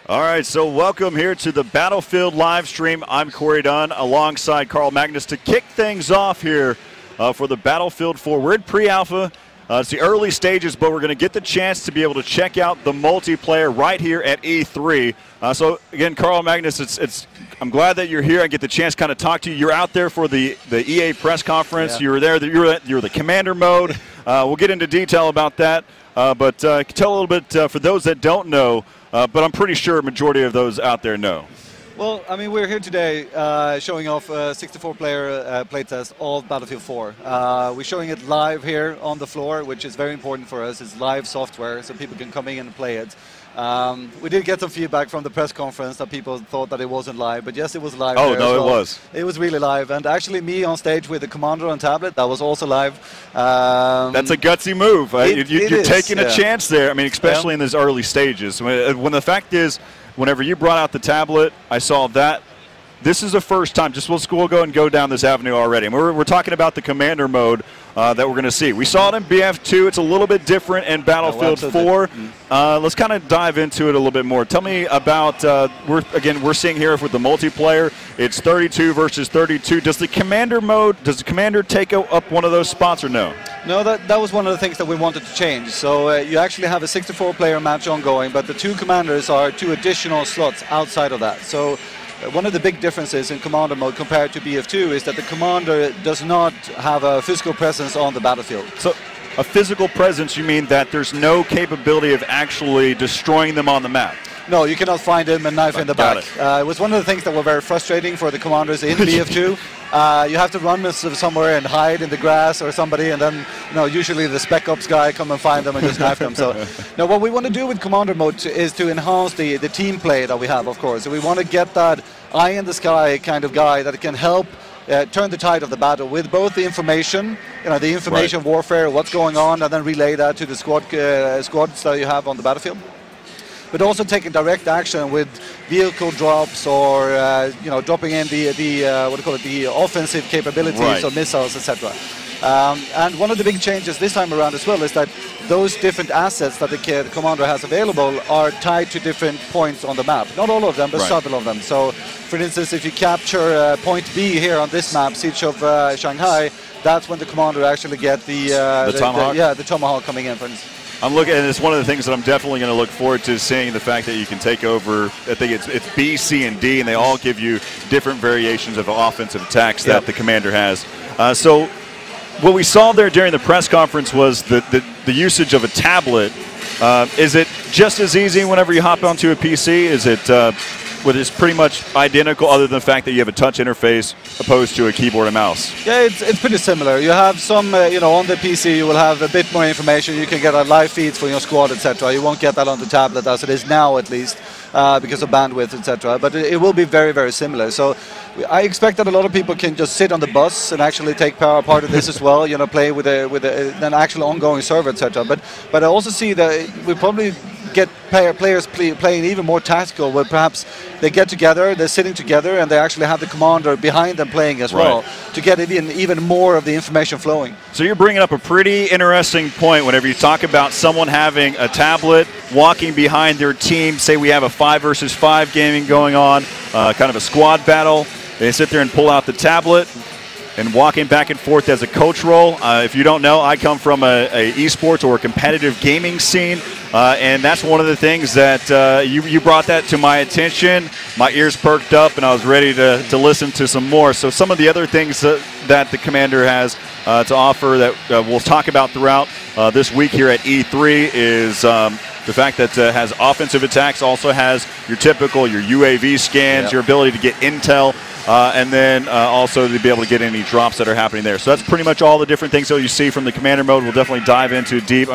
All right, so welcome here to the Battlefield live stream. I'm Corey Dunn alongside Carl Magnus to kick things off here for the Battlefield 4. We're in pre-alpha. It's the early stages, but we're going to get the chance to be able to check out the multiplayer right here at E3. So again, Carl Magnus, I'm glad that you're here. I get the chance to kind of talk to you. You're out there for the EA press conference. Yeah. You were there. You're the commander mode. We'll get into detail about that. But tell a little bit for those that don't know. But I'm pretty sure a majority of those out there know. Well, I mean, we're here today showing off a 64-player playtest of Battlefield 4. We're showing it live here on the floor, which is very important for us. It's live software, so people can come in and play it. We did get some feedback from the press conference that people thought that it wasn't live, but yes, it was live. Oh, no, well. It was. It was really live, and actually me on stage with the Commander on tablet, that was also live. That's a gutsy move. You're taking a chance there. I mean, especially in these early stages. When the fact is, whenever you brought out the tablet, I saw that. This is the first time. We'll go down this avenue already. And we're talking about the commander mode that we're going to see. We saw it in BF2. It's a little bit different in Battlefield 4. Let's kind of dive into it a little bit more. Tell me about, we're seeing here with the multiplayer, it's 32 versus 32. Does the commander take up one of those spots or no? No, that was one of the things that we wanted to change. So you actually have a 64-player match ongoing, but the two commanders are two additional slots outside of that. So one of the big differences in Commander mode compared to BF2 is that the Commander does not have a physical presence on the battlefield. So a physical presence, you mean that there's no capability of actually destroying them on the map? No, you cannot find him and knife in the back. It was one of the things that were very frustrating for the commanders in BF2. You have to run somewhere and hide in the grass or somebody, and then usually the Spec Ops guy come and find them and just knife them. So now what we want to do with Commander mode is to enhance the team play that we have, of course. So we want to get that eye in the sky kind of guy that can help turn the tide of the battle with both the information, the information warfare, what's going on, and then relay that to the squads that you have on the battlefield. But also taking direct action with vehicle drops or dropping in the offensive capabilities or missiles, etc. And one of the big changes this time around as well is that those different assets that the commander has available are tied to different points on the map. Not all of them, but several of them. So, for instance, if you capture point B here on this map, Siege of Shanghai, that's when the commander actually get the Tomahawk. The Tomahawk coming in, for instance. I'm looking, and it's one of the things that I'm definitely going to look forward to seeing, the fact that you can take over. I think it's B, C, and D, and they all give you different variations of offensive attacks that the commander has. So what we saw there during the press conference was the usage of a tablet. Is it just as easy whenever you hop onto a PC? Is it it's pretty much identical, other than the fact that you have a touch interface opposed to a keyboard and mouse? Yeah, it's pretty similar. You have some, on the PC you will have a bit more information. You can get live feeds for your squad, etc. You won't get that on the tablet as it is now, at least, because of bandwidth, etc. But it will be very, very similar. So I expect that a lot of people can just sit on the bus and actually take part of this as well. Play with an actual ongoing server, etc. But I also see that we probably get players playing even more tactical, where perhaps they get together, they're sitting together, and they actually have the commander behind them playing as well, to get even more of the information flowing. So you're bringing up a pretty interesting point whenever you talk about someone having a tablet, walking behind their team. Say we have a 5 versus 5 gaming going on, kind of a squad battle. They sit there and pull out the tablet and walking back and forth as a coach role. If you don't know, I come from a esports or a competitive gaming scene, and that's one of the things that you brought that to my attention. My ears perked up, and I was ready to listen to some more. So some of the other things that the commander has to offer that we'll talk about throughout this week here at E3 is the fact that it has offensive attacks, also has your UAV scans, your ability to get intel, and then also to be able to get any drops that are happening there. So that's pretty much all the different things that you see from the commander mode. We'll definitely dive into deep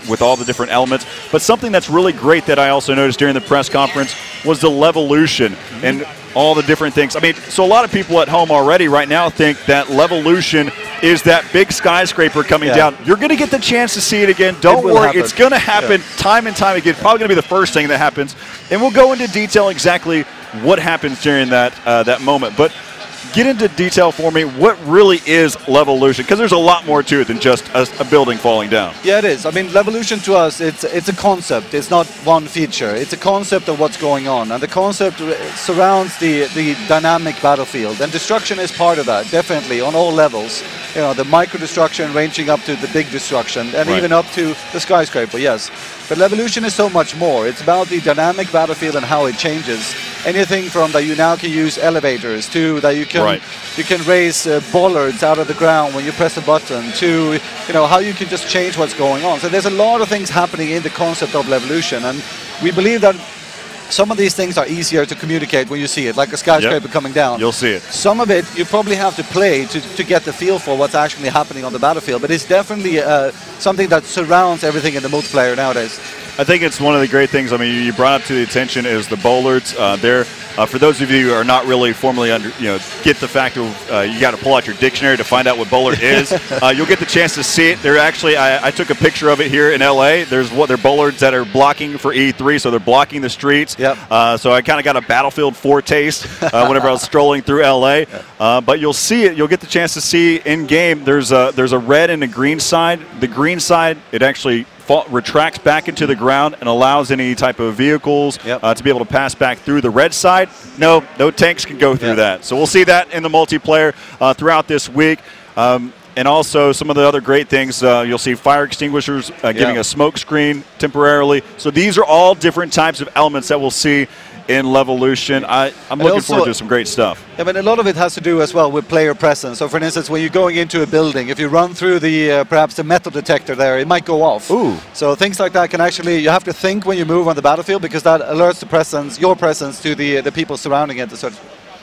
with all the different elements. But something that's really great that I also noticed during the press conference was the Levolution and all the different things. I mean, so a lot of people at home already right now think that Levolution is that big skyscraper coming down. You're going to get the chance to see it again. Don't worry, it's going to happen time and time again. Probably going to be the first thing that happens. And we'll go into detail exactly what happens during that moment. But get into detail for me. What really is Levolution? Because there's a lot more to it than just a building falling down. Yeah, it is. I mean, Levolution to us, it's a concept. It's not one feature. It's a concept of what's going on, and the concept surrounds the dynamic battlefield, and destruction is part of that, definitely on all levels. You know, the micro destruction ranging up to the big destruction, and even up to the skyscraper. Yes, but Levolution is so much more. It's about the dynamic battlefield and how it changes. Anything from that you now can use elevators to that you can raise bollards out of the ground when you press a button to how you can just change what's going on. So there's a lot of things happening in the concept of Levolution, and we believe that some of these things are easier to communicate when you see it, like a skyscraper coming down. You'll see it. Some of it you probably have to play to get the feel for what's actually happening on the battlefield, but it's definitely something that surrounds everything in the multiplayer nowadays. I think it's one of the great things. I mean, you brought up to the attention is the bollards. For those of you who are not really formally get the fact of you got to pull out your dictionary to find out what bollard is. You'll get the chance to see it. They're actually, I took a picture of it here in LA. They're bollards that are blocking for E3, so they're blocking the streets. Yep. So I kind of got a Battlefield 4 taste whenever I was strolling through LA. But you'll see it. You'll get the chance to see in game. There's a red and a green side. The green side, it actually retracts back into the ground and allows any type of vehicles to be able to pass back through. The red side, no tanks can go through that. So we'll see that in the multiplayer throughout this week. And also some of the other great things, you'll see fire extinguishers giving a smoke screen temporarily. So these are all different types of elements that we'll see in Levolution. I'm looking forward to some great stuff. I mean, a lot of it has to do as well with player presence. So, for instance, when you're going into a building, if you run through the perhaps the metal detector there, it might go off. Ooh. So things like that can actually, you have to think when you move on the battlefield, because that alerts the presence, your presence, to the people surrounding it.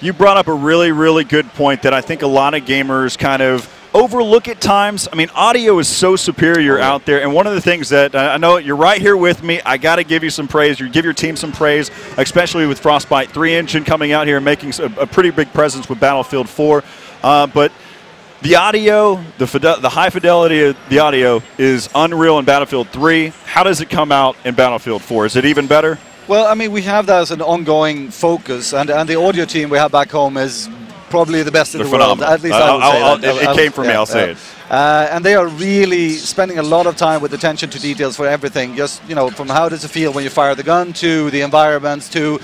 You brought up a really, really good point that I think a lot of gamers kind of overlook at times. I mean, audio is so superior out there, and one of the things that I know you're right here with me, I got to give you some praise. You give your team some praise, especially with Frostbite 3 engine coming out here and making a pretty big presence with Battlefield 4. But the audio, the high fidelity of the audio is unreal in Battlefield 3. How does it come out in Battlefield 4? Is it even better? Well, I mean, we have that as an ongoing focus, and the audio team we have back home is probably the best in the world. At least I would say that. It came from me, I'll say it. And they are really spending a lot of time with attention to details for everything. Just, from how does it feel when you fire the gun, to the environments, to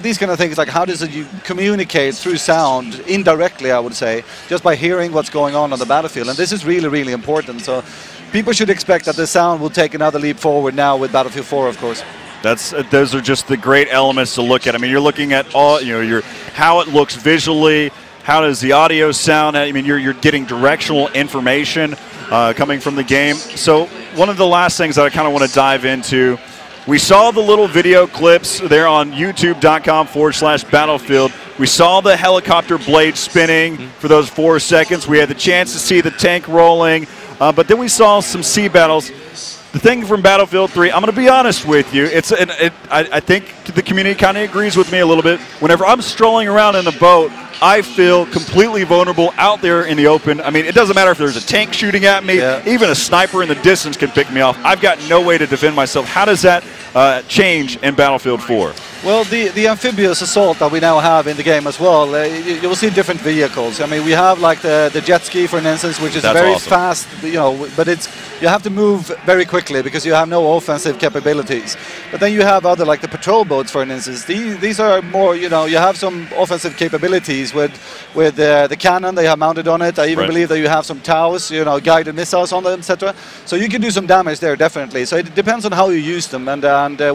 these kind of things, like how does it communicate through sound, indirectly, I would say, just by hearing what's going on the battlefield. And this is really, really important. So people should expect that the sound will take another leap forward now with Battlefield 4, of course. Those are just the great elements to look at. I mean, you're looking at all, how it looks visually, how does the audio sound. I mean, you're getting directional information coming from the game. So one of the last things that I kind of want to dive into, we saw the little video clips there on youtube.com/Battlefield. We saw the helicopter blade spinning for those 4 seconds. We had the chance to see the tank rolling, but then we saw some sea battles. The thing from Battlefield 3, I'm going to be honest with you, I think the community kind of agrees with me a little bit. Whenever I'm strolling around in a boat, I feel completely vulnerable out there in the open. I mean, it doesn't matter if there's a tank shooting at me. Even a sniper in the distance can pick me off. I've got no way to defend myself. How does that change in Battlefield 4? Well, the amphibious assault that we now have in the game as well, you will see different vehicles. I mean, we have like the jet ski, for instance, which is very fast, but you have to move very quickly because you have no offensive capabilities. But then you have other, like the patrol boats, for instance. These are more, you have some offensive capabilities with the cannon they have mounted on it. I even believe that you have some TOWs, guided missiles on them, etc. So you can do some damage there, definitely. So it depends on how you use them and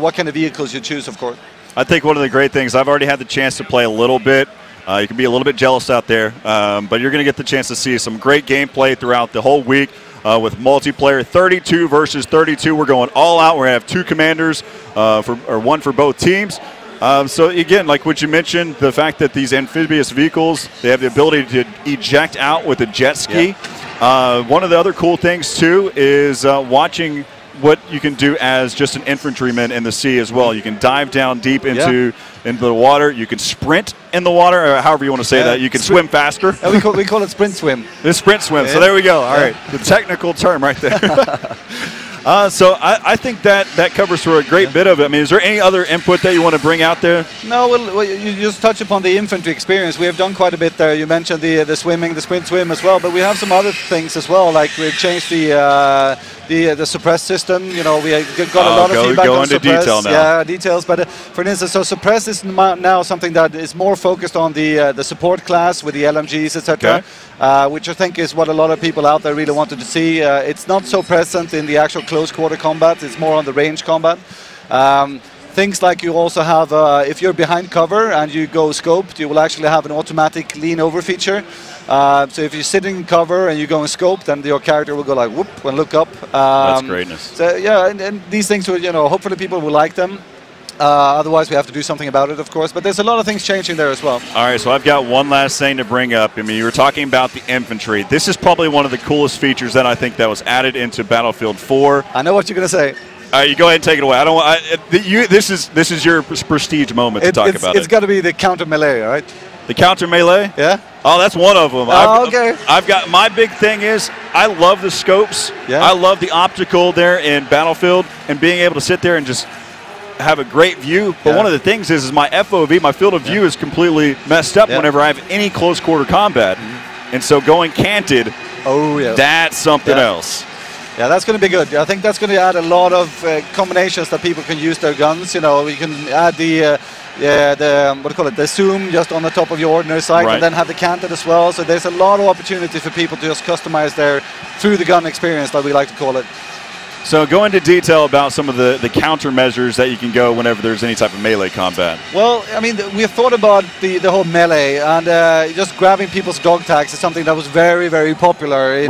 what kind of vehicles you choose, of course. I think one of the great things, I've already had the chance to play a little bit. You can be a little bit jealous out there, but you're going to get the chance to see some great gameplay throughout the whole week with multiplayer 32 versus 32. We're going all out. We're going to have 2 commanders, one for both teams. So again, like what you mentioned, the fact that these amphibious vehicles, they have the ability to eject out with a jet ski. One of the other cool things too is watching what you can do as just an infantryman in the sea as well. You can dive down deep into the water. You can sprint in the water, or however you want to say that. You can swim faster. We call it sprint swim. It's sprint swim. So there we go. All right, the technical term right there. So I think that covers for a great bit of it. I mean, is there any other input that you want to bring out there? No, well, you just touch upon the infantry experience. We have done quite a bit there. You mentioned the swimming, the sprint swim as well, but we have some other things as well. Like we've changed the suppress system. You know, we got a lot of feedback on suppress. Detail now. Yeah, details. But for instance, so suppress is now something that is more focused on the support class with the LMGs, etc. Which I think is what a lot of people out there really wanted to see. It's not so present in the actual close quarter combat. It's more on the range combat. Things like you also have, if you're behind cover and you go scoped, you will actually have an automatic lean over feature. So if you're sitting in cover and you go in scope, then your character will go like whoop and look up. That's greatness. So yeah, and these things will, hopefully people will like them. Otherwise, we have to do something about it, of course. But there's a lot of things changing there as well. All right, so I've got one last thing to bring up. I mean, you were talking about the infantry. This is probably one of the coolest features that I think that was added into Battlefield 4. I know what you're going to say. All right, you go ahead and take it away. I don't want. This is your prestige moment to talk about it. It's got to be the counter melee, all right? The counter melee? Yeah. Oh, that's one of them. Okay. I've got my big thing is I love the scopes. Yeah. I love the optical there in Battlefield and being able to sit there and just have a great view. But one of the things is my FOV, my field of view, is completely messed up whenever I have any close quarter combat. And so going canted, that's something else. Yeah, that's going to be good. I think that's going to add a lot of combinations that people can use their guns. You know, we can add the what do you call it, the zoom just on the top of your ordinary sight, and then have the canted as well. So there's a lot of opportunity for people to just customize their through the gun experience, that we like to call it. So go into detail about some of the countermeasures that you can go whenever there's any type of melee combat. Well, I mean, we thought about the whole melee, and just grabbing people's dog tags is something that was very, very popular in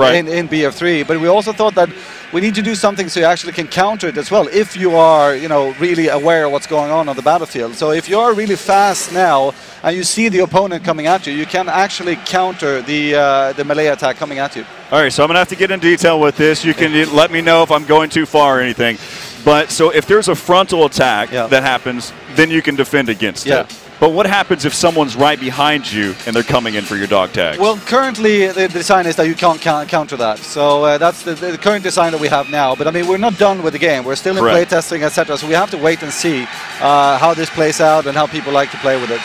BF3. But we also thought that we need to do something so you actually can counter it as well, if you are, really aware of what's going on the battlefield. So if you are really fast now and you see the opponent coming at you, you can actually counter the melee attack coming at you. All right, so I'm going to have to get in detail with this. You can let me know if I'm going too far or anything. But so if there's a frontal attack that happens, then you can defend against it. But what happens if someone's right behind you and they're coming in for your dog tags? Well, currently the design is that you can't counter that. So that's the current design that we have now. But I mean, we're not done with the game. We're still in play testing, etc. So we have to wait and see how this plays out and how people like to play with it.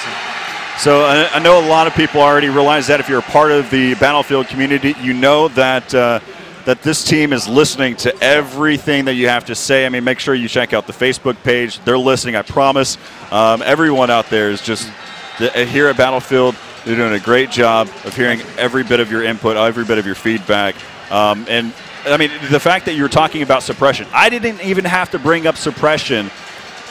So I know a lot of people already realize that if you're a part of the Battlefield community, you know that that this team is listening to everything that you have to say. I mean, make sure you check out the Facebook page. They're listening, I promise. Everyone out there is just here at Battlefield. They're doing a great job of hearing every bit of your input, every bit of your feedback. And I mean, the fact that you're talking about suppression, I didn't even have to bring up suppression.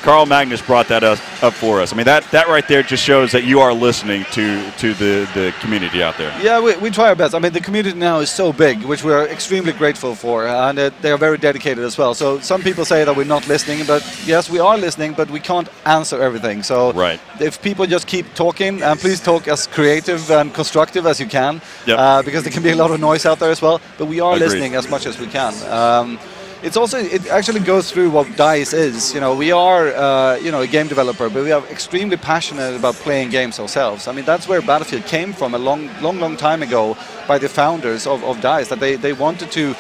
Carl Magnus brought that up for us. I mean, that right there just shows that you are listening to the community out there. Yeah, we try our best. I mean, the community now is so big, which we are extremely grateful for, and they are very dedicated as well. So some people say that we're not listening, but yes, we are listening, but we can't answer everything. So if people just keep talking, and please talk as creative and constructive as you can, because there can be a lot of noise out there as well, but we are listening as much as we can. It actually goes through what DICE is. We are a game developer, but we are extremely passionate about playing games ourselves. I mean, that's where Battlefield came from a long time ago by the founders of DICE, that they wanted to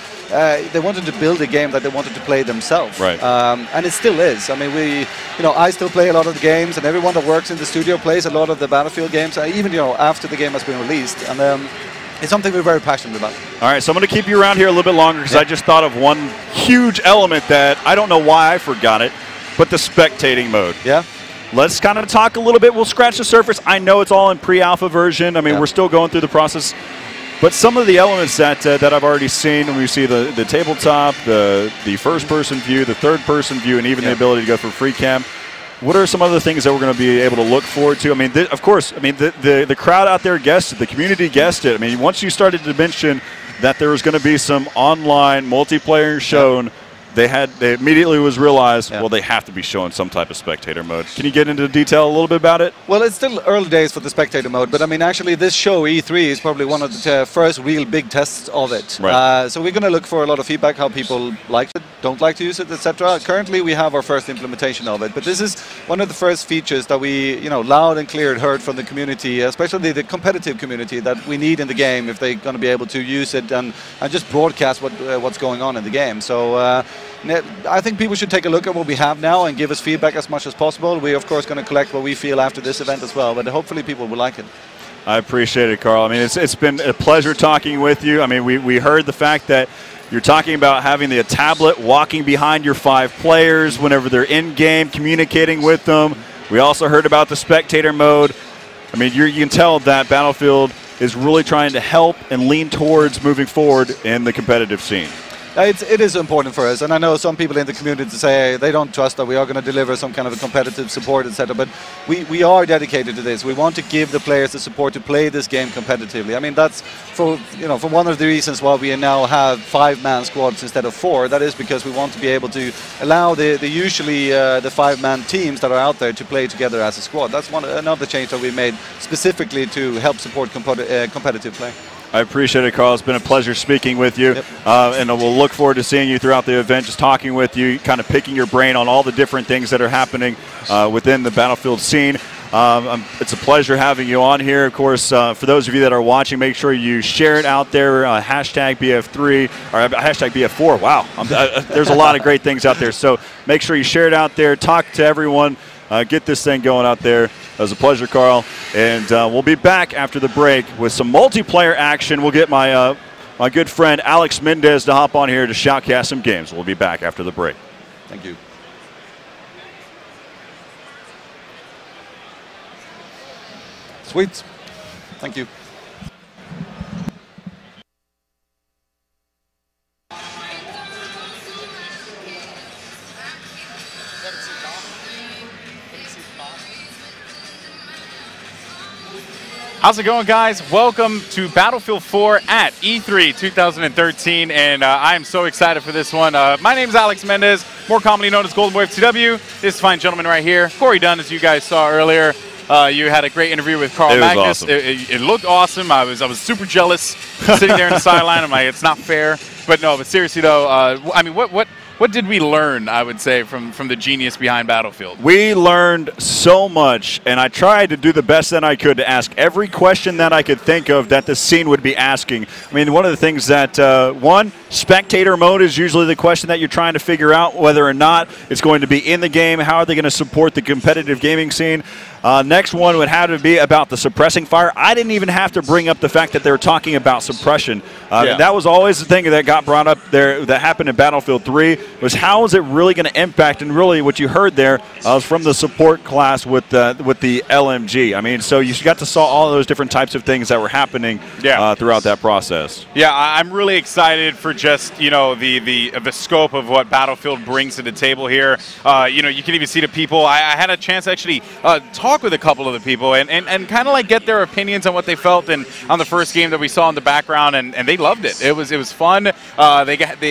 build a game that they wanted to play themselves. And it still is. I mean, I still play a lot of the games, and everyone that works in the studio plays a lot of the Battlefield games, even after the game has been released. And it's something we're very passionate about. All right, so I'm going to keep you around here a little bit longer because I just thought of one huge element that I don't know why I forgot it, but the spectating mode. Yeah. Let's kind of talk a little bit. We'll scratch the surface. I know it's all in pre-alpha version. I mean, we're still going through the process. But some of the elements that I've already seen, when we see the tabletop, the first-person view, the third-person view, and even the ability to go for free cam, what are some other things that we're going to be able to look forward to? I mean, of course, I mean, the crowd out there guessed it. The community guessed it. I mean, once you started to mention that there was going to be some online multiplayer shown, they immediately was realized, well, they have to be showing some type of spectator mode. Can you get into detail a little bit about it? Well, it's still early days for the spectator mode, but I mean, actually, this show, E3, is probably one of the first real big tests of it. So we're going to look for a lot of feedback, how people like it, don't like to use it, etc. Currently, we have our first implementation of it, but this is one of the first features that we, loud and clear heard from the community, especially the competitive community, that we need in the game if they're going to be able to use it and just broadcast what's going on in the game. So I think people should take a look at what we have now and give us feedback as much as possible. We're, of course, going to collect what we feel after this event as well, but hopefully people will like it. I appreciate it, Carl. I mean, it's been a pleasure talking with you. I mean, we heard the fact that you're talking about having the tablet walking behind your 5 players whenever they're in-game, communicating with them. We also heard about the spectator mode. I mean, you can tell that Battlefield is really trying to help and lean towards moving forward in the competitive scene. It is important for us, and I know some people in the community say they don't trust that we are going to deliver some kind of a competitive support, etc. But we are dedicated to this. We want to give the players the support to play this game competitively. I mean, that's for one of the reasons why we now have 5-man squads instead of 4. That is because we want to be able to allow the 5-man teams that are out there to play together as a squad. That's another change that we made specifically to help support competitive play. I appreciate it, Carl. It's been a pleasure speaking with you. Yep. And we'll look forward to seeing you throughout the event, just talking with you, kind of picking your brain on all the different things that are happening within the Battlefield scene. It's a pleasure having you on here. Of course, for those of you that are watching, make sure you share it out there, hashtag BF3, or hashtag BF4. Wow, there's a lot of great things out there. So make sure you share it out there, talk to everyone. Get this thing going out there. It was a pleasure, Carl. And we'll be back after the break with some multiplayer action. We'll get my good friend Alex Mendez to hop on here to shoutcast some games. We'll be back after the break. Thank you. Sweet. Thank you. How's it going, guys? Welcome to Battlefield 4 at E3 2013, and I am so excited for this one. My name is Alex Mendez, more commonly known as Golden Boy FTW. This fine gentleman right here, Corey Dunn, as you guys saw earlier. You had a great interview with Carl Magnus. Awesome. It looked awesome. I was super jealous sitting there in the sideline. I'm like, it's not fair. But no, but seriously though, I mean, what did we learn, I would say, from the genius behind Battlefield? We learned so much, and I tried to do the best that I could to ask every question that I could think of that the scene would be asking. I mean, one of the things that, one, spectator mode is usually the question that you're trying to figure out whether or not it's going to be in the game. How are they going to support the competitive gaming scene? Next one would have to be about the suppressing fire. I didn't even have to bring up the fact that they were talking about suppression. That was always the thing that got brought up there that happened in Battlefield 3 was how is it really going to impact, and really what you heard there was from the support class with the LMG. I mean, so you got to saw all of those different types of things that were happening throughout that process. Yeah, I'm really excited for just, you know, the scope of what Battlefield brings to the table here. You know, you can even see the people. I had a chance to actually talk with a couple of the people and kind of like get their opinions on what they felt on the first game that we saw in the background, and they loved it. It was fun. They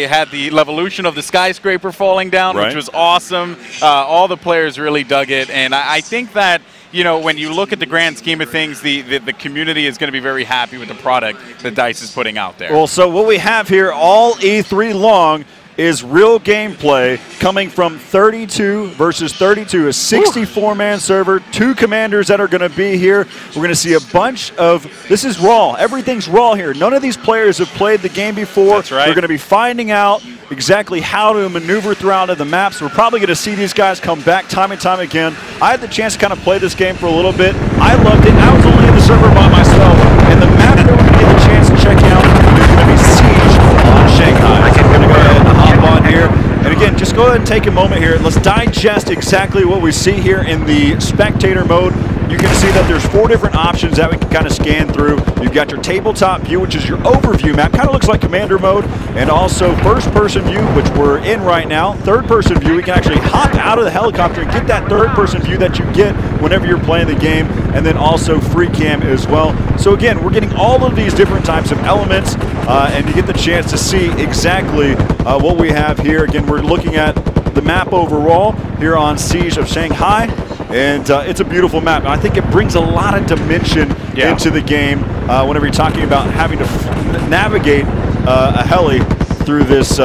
had the Levolution of the skyscraper falling down, which was awesome. All the players really dug it, and I think that, you know, when you look at the grand scheme of things, the community is going to be very happy with the product that DICE is putting out there. Well, so what we have here all E3 long is real gameplay coming from 32 versus 32, a 64-man server, 2 commanders that are going to be here. We're going to see a bunch of, this is raw, everything's raw here. None of these players have played the game before. That's right. We're going to be finding out exactly how to maneuver throughout the maps. We're probably going to see these guys come back time and time again. I had the chance to kind of play this game for a little bit. I loved it. I was only in the server by myself, and the map that we're going to get the chance to check out is going to be Siege on Shanghai. So we're going to go ahead and hop on here. And again, just go ahead and take a moment here. Let's digest exactly what we see here in the spectator mode. You can see that there's 4 different options that we can kind of scan through. You've got your tabletop view, which is your overview map. Kind of looks like commander mode. And also first-person view, which we're in right now. Third-person view, we can actually hop out of the helicopter and get that third-person view that you get whenever you're playing the game. And then also free cam as well. So again, we're getting all of these different types of elements. And you get the chance to see exactly what we have here. Again, we're looking at the map overall here on Siege of Shanghai. And it's a beautiful map. I think it brings a lot of dimension into the game whenever you're talking about having to navigate a heli through this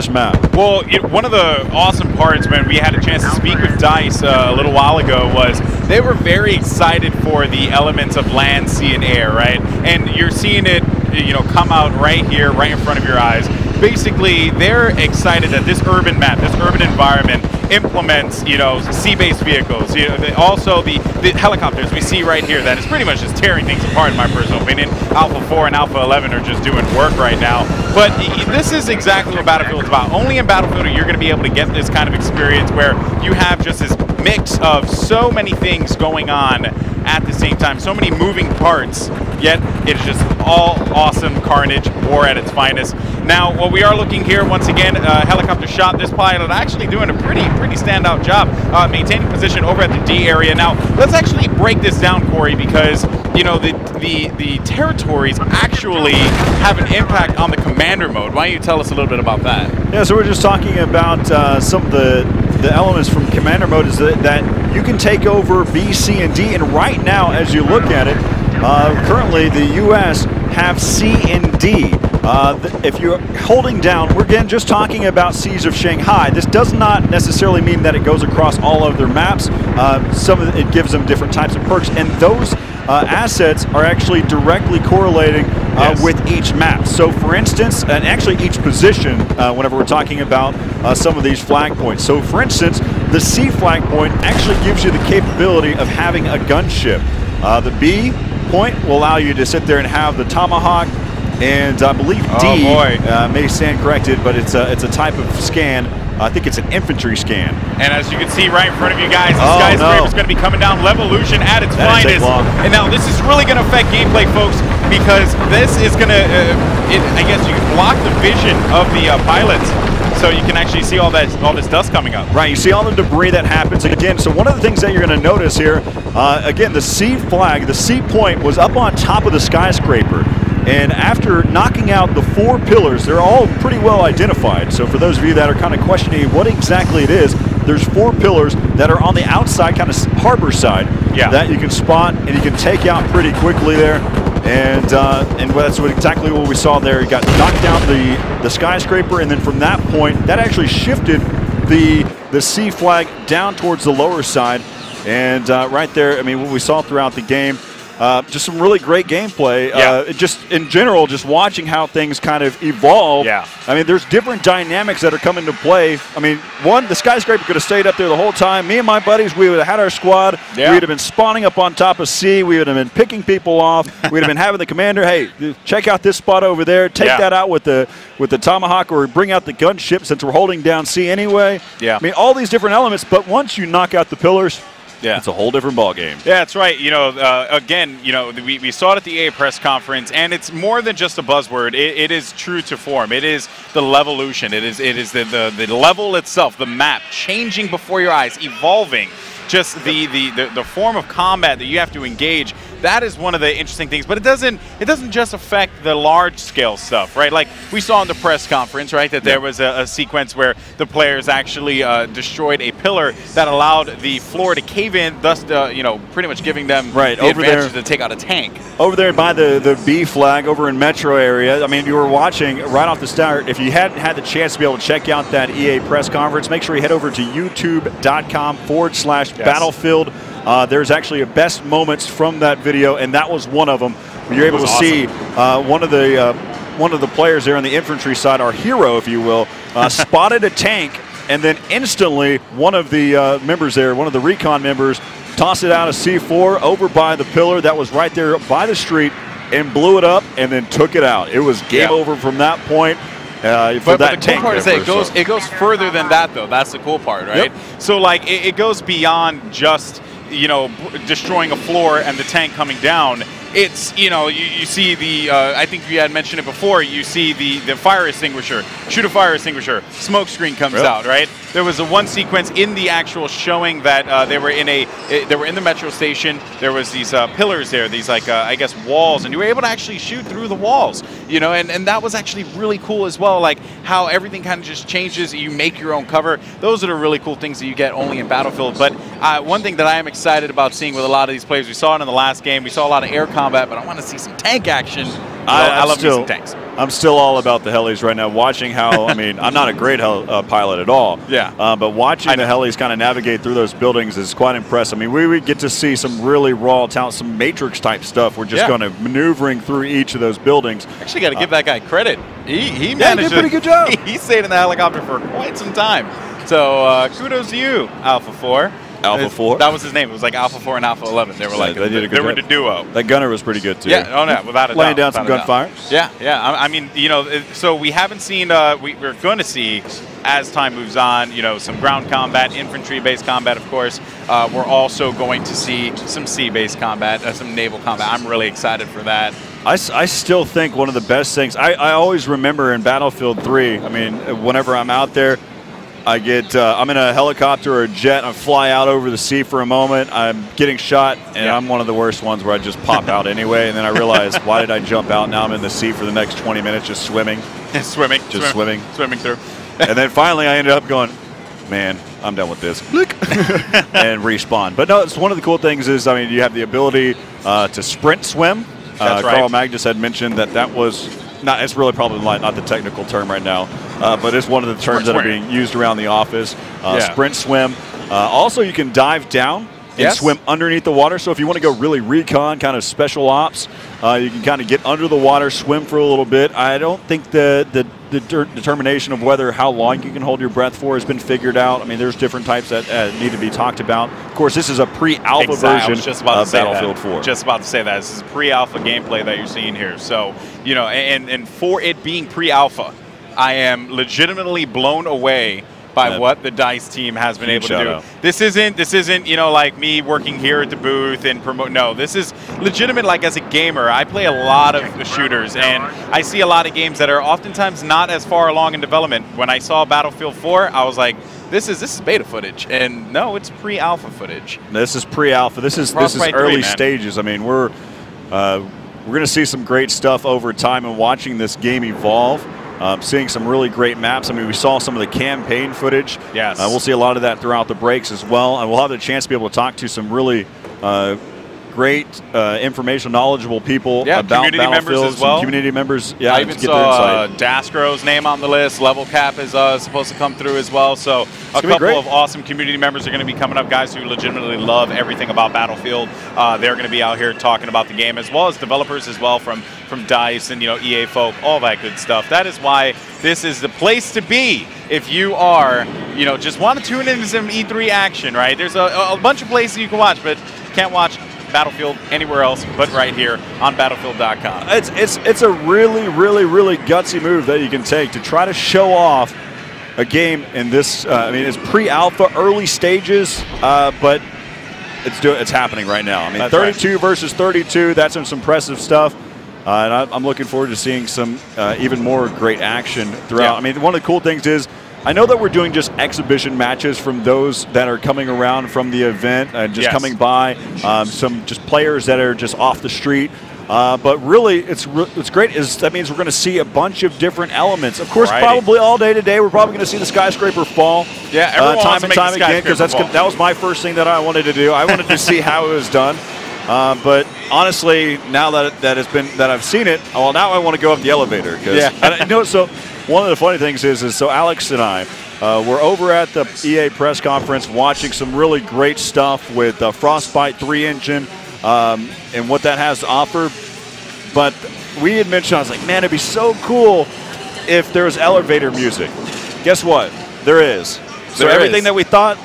map. Well, one of the awesome parts when we had a chance to speak with DICE a little while ago was they were very excited for the elements of land, sea, and air, right? And you're seeing it, you know, come out right here, right in front of your eyes. basically they're excited that this urban map, this urban environment implements, you know, sea-based vehicles. You know, also the helicopters we see right here that is pretty much just tearing things apart in my personal opinion. Alpha 4 and Alpha 11 are just doing work right now. But this is exactly what Battlefield is about. Only in Battlefield are you going to be able to get this kind of experience where you have just this mix of so many things going on at the same time, so many moving parts, yet it's just all awesome carnage, war at its finest. Now, what we are looking here, once again, helicopter shot. This pilot actually doing a pretty standout job maintaining position over at the D area. Now, let's actually break this down, Corey, because you know the territories actually have an impact on the commander mode. Why don't you tell us a little bit about that? Yeah, so we're just talking about some of the elements from commander mode is that you can take over B, C, and D, and right now, as you look at it, currently the U.S. have C and D. If you're holding down, we're again just talking about Seas of Shanghai. This does not necessarily mean that it goes across all of their maps. It gives them different types of perks, and those assets are actually directly correlating with each map. So for instance, and actually each position, whenever we're talking about some of these flag points. So for instance, the C flag point actually gives you the capability of having a gunship. The B point will allow you to sit there and have the Tomahawk, and I believe D may stand corrected, but it's a type of scan. I think it's an infantry scan. And as you can see right in front of you guys, the skyscraper is going to be coming down. Levolution at its finest. And now this is really going to affect gameplay, folks, because this is going to, I guess you can block the vision of the pilots. So you can actually see all this dust coming up. Right, you see all the debris that happens. Again, so one of the things that you're going to notice here, again, the C flag, the C point was up on top of the skyscraper. And after knocking out the 4 pillars, they're all pretty well identified. So for those of you that are kind of questioning what exactly it is, there's 4 pillars that are on the outside, kind of harbor side, that you can spot and you can take out pretty quickly there. And that's exactly what we saw there. You got knocked down the skyscraper, and then from that point, that actually shifted the C flag down towards the lower side. And right there, I mean, what we saw throughout the game, just some really great gameplay. Just in general, just watching how things kind of evolve. I mean, there's different dynamics that are coming to play. I mean, one, the skyscraper could have stayed up there the whole time. Me and my buddies, we would have had our squad. We would have been spawning up on top of C. We would have been picking people off. We'd have been having the commander, hey, check out this spot over there. Take that out with the Tomahawk, or bring out the gunship since we're holding down C anyway. I mean, all these different elements. But once you knock out the pillars, it's a whole different ball game. Yeah, that's right. You know, again, you know, we saw it at the EA press conference, and it's more than just a buzzword. It is true to form. It is the levolution. It is the level itself, the map changing before your eyes, evolving. Just the form of combat that you have to engage. That is one of the interesting things, but it doesn't just affect the large scale stuff, right? Like we saw in the press conference, right, that there was a sequence where the players actually destroyed a pillar that allowed the floor to cave in, thus you know, pretty much giving them the advantage to take out a tank. Over there by the B flag over in metro area, I mean, you were watching right off the start. If you hadn't had the chance to be able to check out that EA press conference, make sure you head over to youtube.com/Battlefield. There's actually a best moments from that video, and that was one of them. You're able to see one of the players there on the infantry side, our hero, if you will, spotted a tank, and then instantly one of the members there, one of the recon members, tossed it out of C4 over by the pillar that was right there by the street and blew it up and then took it out. It was game over from that point. But the cool part is that it goes further than that, though. That's the cool part, right? So like it goes beyond just, you know, destroying a floor and the tank coming down. It's, you know, you see the, I think you had mentioned it before, you see the fire extinguisher, shoot a fire extinguisher, smoke screen comes out, right? There was one sequence in the actual showing that they were in the metro station. There was these pillars there, these like, I guess walls, and you were able to actually shoot through the walls, you know, and that was actually really cool as well, like how everything kind of just changes, you make your own cover. Those are the really cool things that you get only in Battlefield. But one thing that I am excited about seeing with a lot of these players, we saw it in the last game, we saw a lot of air combat, but I want to see some tank action I love me some tanks. I'm still all about the helis right now. Watching how, I mean, I'm not a great pilot at all. Yeah. But watching the helis kind of navigate through those buildings is quite impressive. I mean, we get to see some really raw talent, some Matrix type stuff. We're just kind of maneuvering through each of those buildings. Actually, got to give that guy credit. He managed he did a pretty good job. He stayed in the helicopter for quite some time. So kudos to you, Alpha 4. Alpha 4? That was his name. It was like Alpha 4 and Alpha 11. They were like, they were the duo. That gunner was pretty good, too. Yeah, oh, no, without a doubt. Laying down some gunfire. Yeah, yeah. I mean, you know, so we haven't seen, we're going to see, as time moves on, you know, some ground combat, infantry-based combat, of course. We're also going to see some sea-based combat, some naval combat. I'm really excited for that. I still think one of the best things, I always remember in Battlefield 3, I mean, whenever I'm out there, I'm in a helicopter or a jet, I fly out over the sea for a moment, I'm getting shot, and I'm one of the worst ones where I just pop out anyway, and then I realize, why did I jump out? Now I'm in the sea for the next 20 minutes just swimming. Swimming through. And then finally I ended up going, man, I'm done with this. And respawn. But no, it's one of the cool things is, I mean, you have the ability to sprint swim. That's right. Carl Magnus had mentioned that was not, it's really probably not the technical term right now, but it's one of the terms that are being used around the office. Sprint swim. Also, you can dive down and swim underneath the water. So if you want to go really recon, kind of special ops, you can kind of get under the water, swim for a little bit. I don't think the determination of how long you can hold your breath for has been figured out. I mean, there's different types that need to be talked about. Of course, this is a pre-alpha version of Battlefield 4. Just about to say that. This is pre-alpha gameplay that you're seeing here. So, you know, and for it being pre-alpha, I am legitimately blown away by what the DICE team has been able to do. This isn't, you know, like me working here at the booth and promote. No, this is legitimate. Like, as a gamer, I play a lot of shooters, and I see a lot of games that are oftentimes not as far along in development. When I saw Battlefield 4, I was like, this is beta footage, and no, it's pre-alpha footage. This is pre-alpha. This is early stages. I mean, we're going to see some great stuff over time, and watching this game evolve. Seeing some really great maps. I mean, we saw some of the campaign footage. Yes. We'll see a lot of that throughout the breaks as well. And we'll have the chance to be able to talk to some really great, informational, knowledgeable people about community members as well. Community members, I even saw Dasgro's name on the list. Level Cap is supposed to come through as well. So a couple of awesome community members are going to be coming up, guys who legitimately love everything about Battlefield. They're going to be out here talking about the game, as well as developers as well from DICE and, you know, EA folk, all that good stuff. That is why this is the place to be if you are, you know, just want to tune into some E3 action, right? There's a bunch of places you can watch, but you can't watch Battlefield anywhere else but right here on Battlefield.com. It's a really, really, really gutsy move that you can take to try to show off a game in this. I mean, it's pre-alpha, early stages, but it's happening right now. I mean, that's 32 versus 32. That's some impressive stuff. And I'm looking forward to seeing some even more great action throughout. I mean, one of the cool things is, I know that we're doing just exhibition matches from those that are coming around from the event and just coming by, some just players that are just off the street. But really, it's great. That means we're going to see a bunch of different elements. Of course, probably all day today, we're probably going to see the skyscraper fall. Yeah, everyone time and time again, because that was my first thing that I wanted to do. I wanted to see how it was done. But honestly, now that I've seen it, well, now I want to go up the elevator. So one of the funny things is so Alex and I, we're over at the EA press conference watching some really great stuff with Frostbite 3 engine and what that has to offer. But we had mentioned, I was like, man, it'd be so cool if there was elevator music. Guess what? There is. So everything that we thought,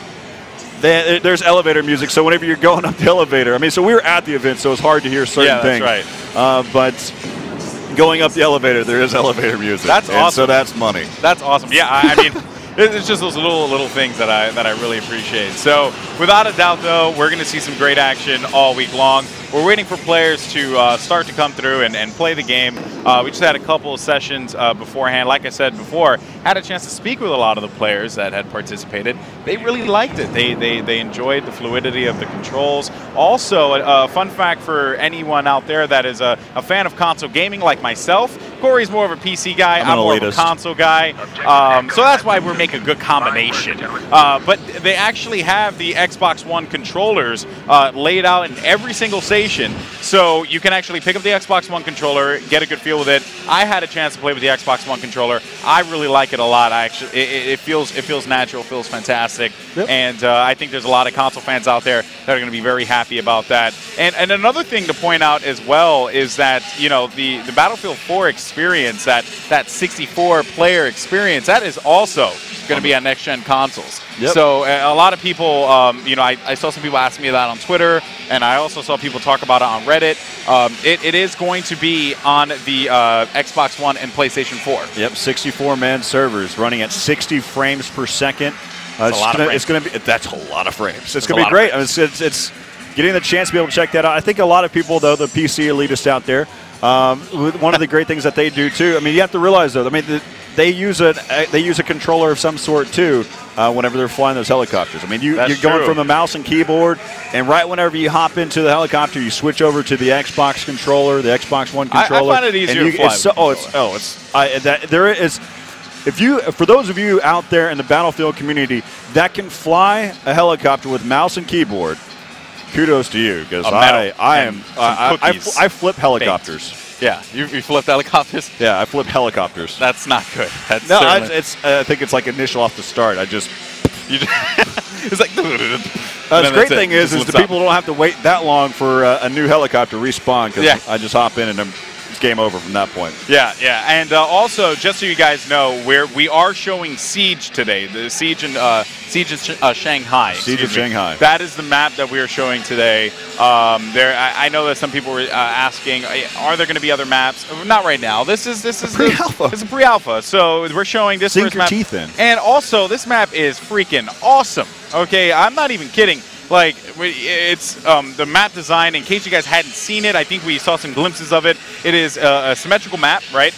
there's elevator music. So whenever you're going up the elevator, I mean, so we were at the event, so it's hard to hear certain things. That's right. But going up the elevator, there is elevator music. That's awesome. So that's money. That's awesome. Yeah, I mean, it's just those little things that I really appreciate. So without a doubt, though, we're going to see some great action all week long. We're waiting for players to start to come through and play the game. We just had a couple of sessions beforehand. Like I said before, had a chance to speak with a lot of the players that had participated. They really liked it. They enjoyed the fluidity of the controls. Also, a fun fact for anyone out there that is a fan of console gaming like myself, Corey's more of a PC guy. I'm more of a console guy. So that's why we're making a good combination. But they actually have the Xbox One controllers laid out in every single stage PlayStation. So you can actually pick up the Xbox One controller, get a good feel with it. I had a chance to play with the Xbox One controller. I really like it a lot. It feels natural, feels fantastic, and I think there's a lot of console fans out there that are going to be very happy about that. And another thing to point out as well is that the Battlefield 4 experience, that 64-player experience, that is also going to be on next-gen consoles. So a lot of people, I saw some people ask me that on Twitter, and I also saw people talk about it on Reddit. It is going to be on the Xbox One and PlayStation 4. Yep, 64-man servers running at 60 frames per second. It's going to be. That's a lot of frames. It's going to be great. It's getting the chance to be able to check that out. I think a lot of people, though, the PC elitists out there, one of the great things that they do too. I mean, you have to realize though. I mean, they use a controller of some sort too whenever they're flying those helicopters. I mean, you're going from the mouse and keyboard, and right whenever you hop into the helicopter, you switch over to the Xbox controller, the Xbox One controller. I find it easier to fly. For those of you out there in the Battlefield community that can fly a helicopter with mouse and keyboard, kudos to you, because I flip helicopters. Baked. Yeah, you flipped helicopters? Yeah, I flip helicopters. That's not good. That's I think it's like initial off the start. It's like the great thing is the people don't have to wait that long for a new helicopter respawn, because I just hop in and it's game over from that point. Yeah. And also, just so you guys know, we are showing Siege today. The Siege in Shanghai. Siege of Shanghai. That is the map that we are showing today. I know that some people were asking, are there going to be other maps? Not right now. This is pre-alpha. It's a pre-alpha. So we're showing this Sink first your map. teeth in. And also, this map is freaking awesome. Okay, I'm not even kidding. Like, it's the map design, in case you guys hadn't seen it, I think we saw some glimpses of it. It is a symmetrical map, right?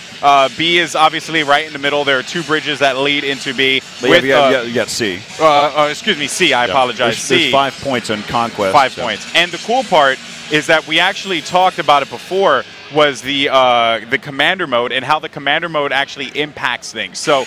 B is obviously right in the middle. There are two bridges that lead into B. You got C. Excuse me, C. I apologize. There's 5 points on Conquest. 5 points. And the cool part is that we actually talked about it before, was the commander mode and how the commander mode actually impacts things. So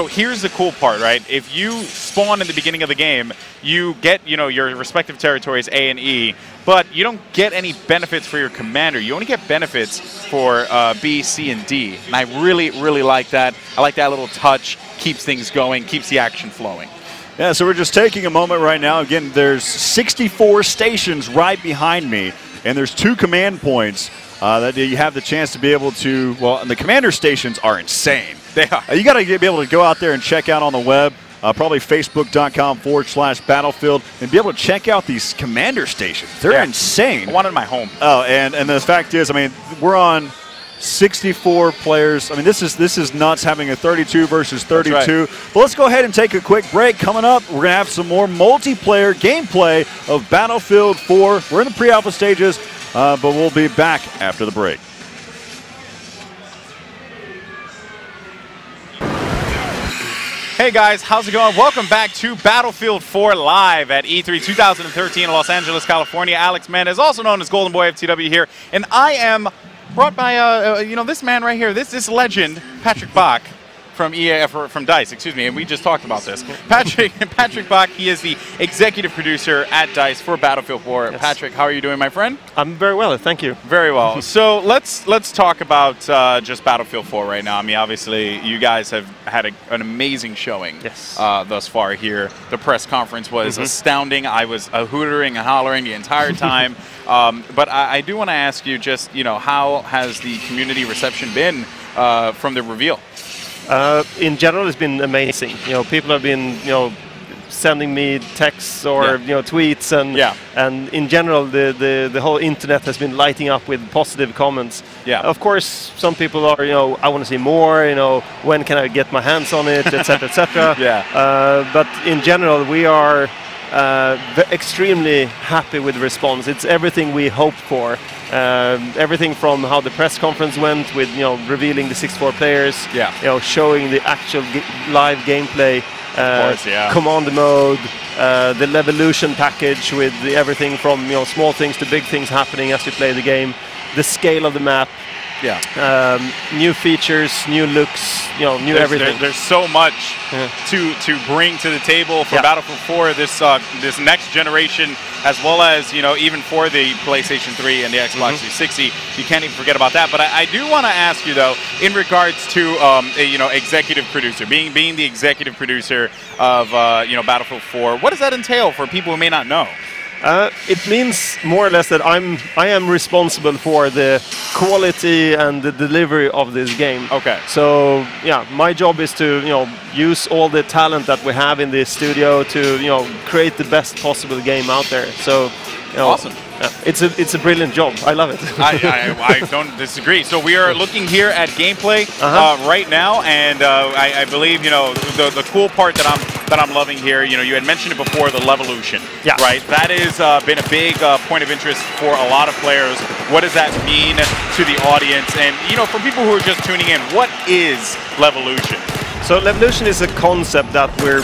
here's the cool part, right? If you spawn in the beginning of the game, you get your respective territories A and E, but you don't get any benefits for your commander. You only get benefits for B, C, and D. And I really, really like that. I like that little touch. Keeps things going, keeps the action flowing. Yeah, so we're just taking a moment right now. Again, there's 64 stations right behind me, and there's 2 command points that you have the chance to be able to, and the commander stations are insane. They are. You got to be able to go out there and check out on the web, probably facebook.com/Battlefield, and be able to check out these commander stations. They're insane. I want it in my home. Oh, and the fact is, I mean, we're on 64 players. I mean, this is nuts, having a 32 versus 32. Right. But let's go ahead and take a quick break. Coming up, we're going to have some more multiplayer gameplay of Battlefield 4. We're in the pre-alpha stages, but we'll be back after the break. Hey guys, how's it going? Welcome back to Battlefield 4 Live at E3 2013 in Los Angeles, California. Alex Mendez, also known as Golden Boy FTW here, and I am brought by this man right here, this legend, Patrick Bach from from DICE, excuse me, and we just talked about this. Patrick Bach, he is the executive producer at DICE for Battlefield 4. Yes. Patrick, how are you doing, my friend? I'm very well, thank you. Very well. So let's talk about just Battlefield 4 right now. I mean, obviously, you guys have had an amazing showing thus far here. The press conference was astounding. I was hootering and hollering the entire time. But I do want to ask you just, how has the community reception been from the reveal? In general, it's been amazing. People have been, sending me texts or tweets, and in general, the whole internet has been lighting up with positive comments. Yeah. Of course, some people are, I want to see more. When can I get my hands on it, etc., etc. But in general, we are extremely happy with the response. It's everything we hoped for. Everything from how the press conference went with revealing the 64 players, showing the actual live gameplay, command mode, the Levolution package with everything from small things to big things happening as you play the game, the scale of the map. new features, new looks, new everything. There's so much to bring to the table for Battlefield 4 this next generation, as well as even for the PlayStation 3 and the Xbox 360. You can't even forget about that. But I do want to ask you though, in regards to executive producer, being the executive producer of Battlefield 4, what does that entail for people who may not know? It means more or less that I am responsible for the quality and the delivery of this game. Okay. So yeah, my job is to use all the talent that we have in this studio to create the best possible game out there. So awesome. It's a brilliant job. I love it. I don't disagree. So we are looking here at gameplay right now, and I believe the cool part that I'm loving here. You had mentioned it before, the Levolution. Yeah. Right. That has been a big point of interest for a lot of players. What does that mean to the audience? And for people who are just tuning in, what is Levolution? So Levolution is a concept that we're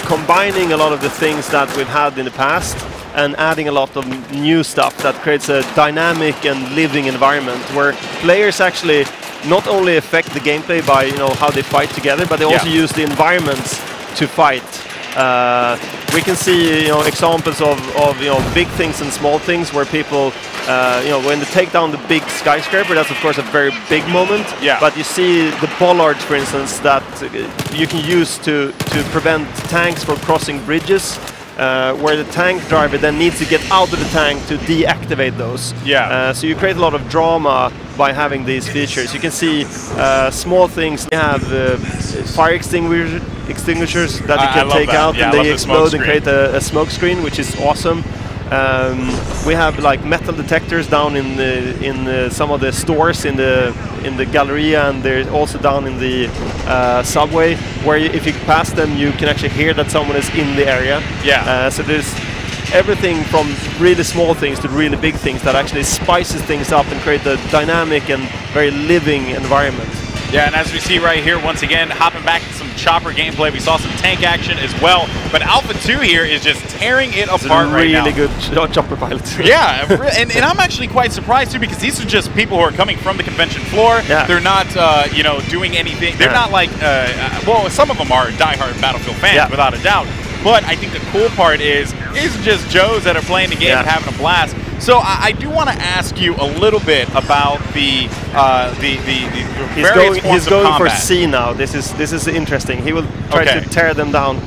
combining a lot of the things that we've had in the past and adding a lot of new stuff that creates a dynamic and living environment where players actually not only affect the gameplay by how they fight together, but they also use the environments to fight. We can see examples of big things and small things where people when they take down the big skyscraper, that's of course a very big moment. Yeah. But you see the bollards, for instance, that you can use to prevent tanks from crossing bridges. Where the tank driver then needs to get out of the tank to deactivate those. Yeah. So you create a lot of drama by having these features. You can see small things. They have fire extinguishers that you can take out and they explode and create a smoke screen, which is awesome. We have like metal detectors down in some of the stores in the Galleria, and they're also down in the subway, where if you pass them, you can actually hear that someone is in the area. Yeah. So there's everything from really small things to really big things that actually spices things up and create a dynamic and very living environment. Yeah, and as we see right here, once again, hopping back to some chopper gameplay, we saw some tank action as well. But Alpha 2 here is just tearing it apart right now. Really good chopper pilots. Yeah, and I'm actually quite surprised too, because these are just people who are coming from the convention floor. Yeah. They're not, doing anything. They're not like, well, some of them are diehard Battlefield fans, without a doubt. But I think the cool part is just Joes that are playing the game and having a blast. So I do want to ask you a little bit about the various forms of combat. He's going for C now. This is interesting. He will try to tear them down.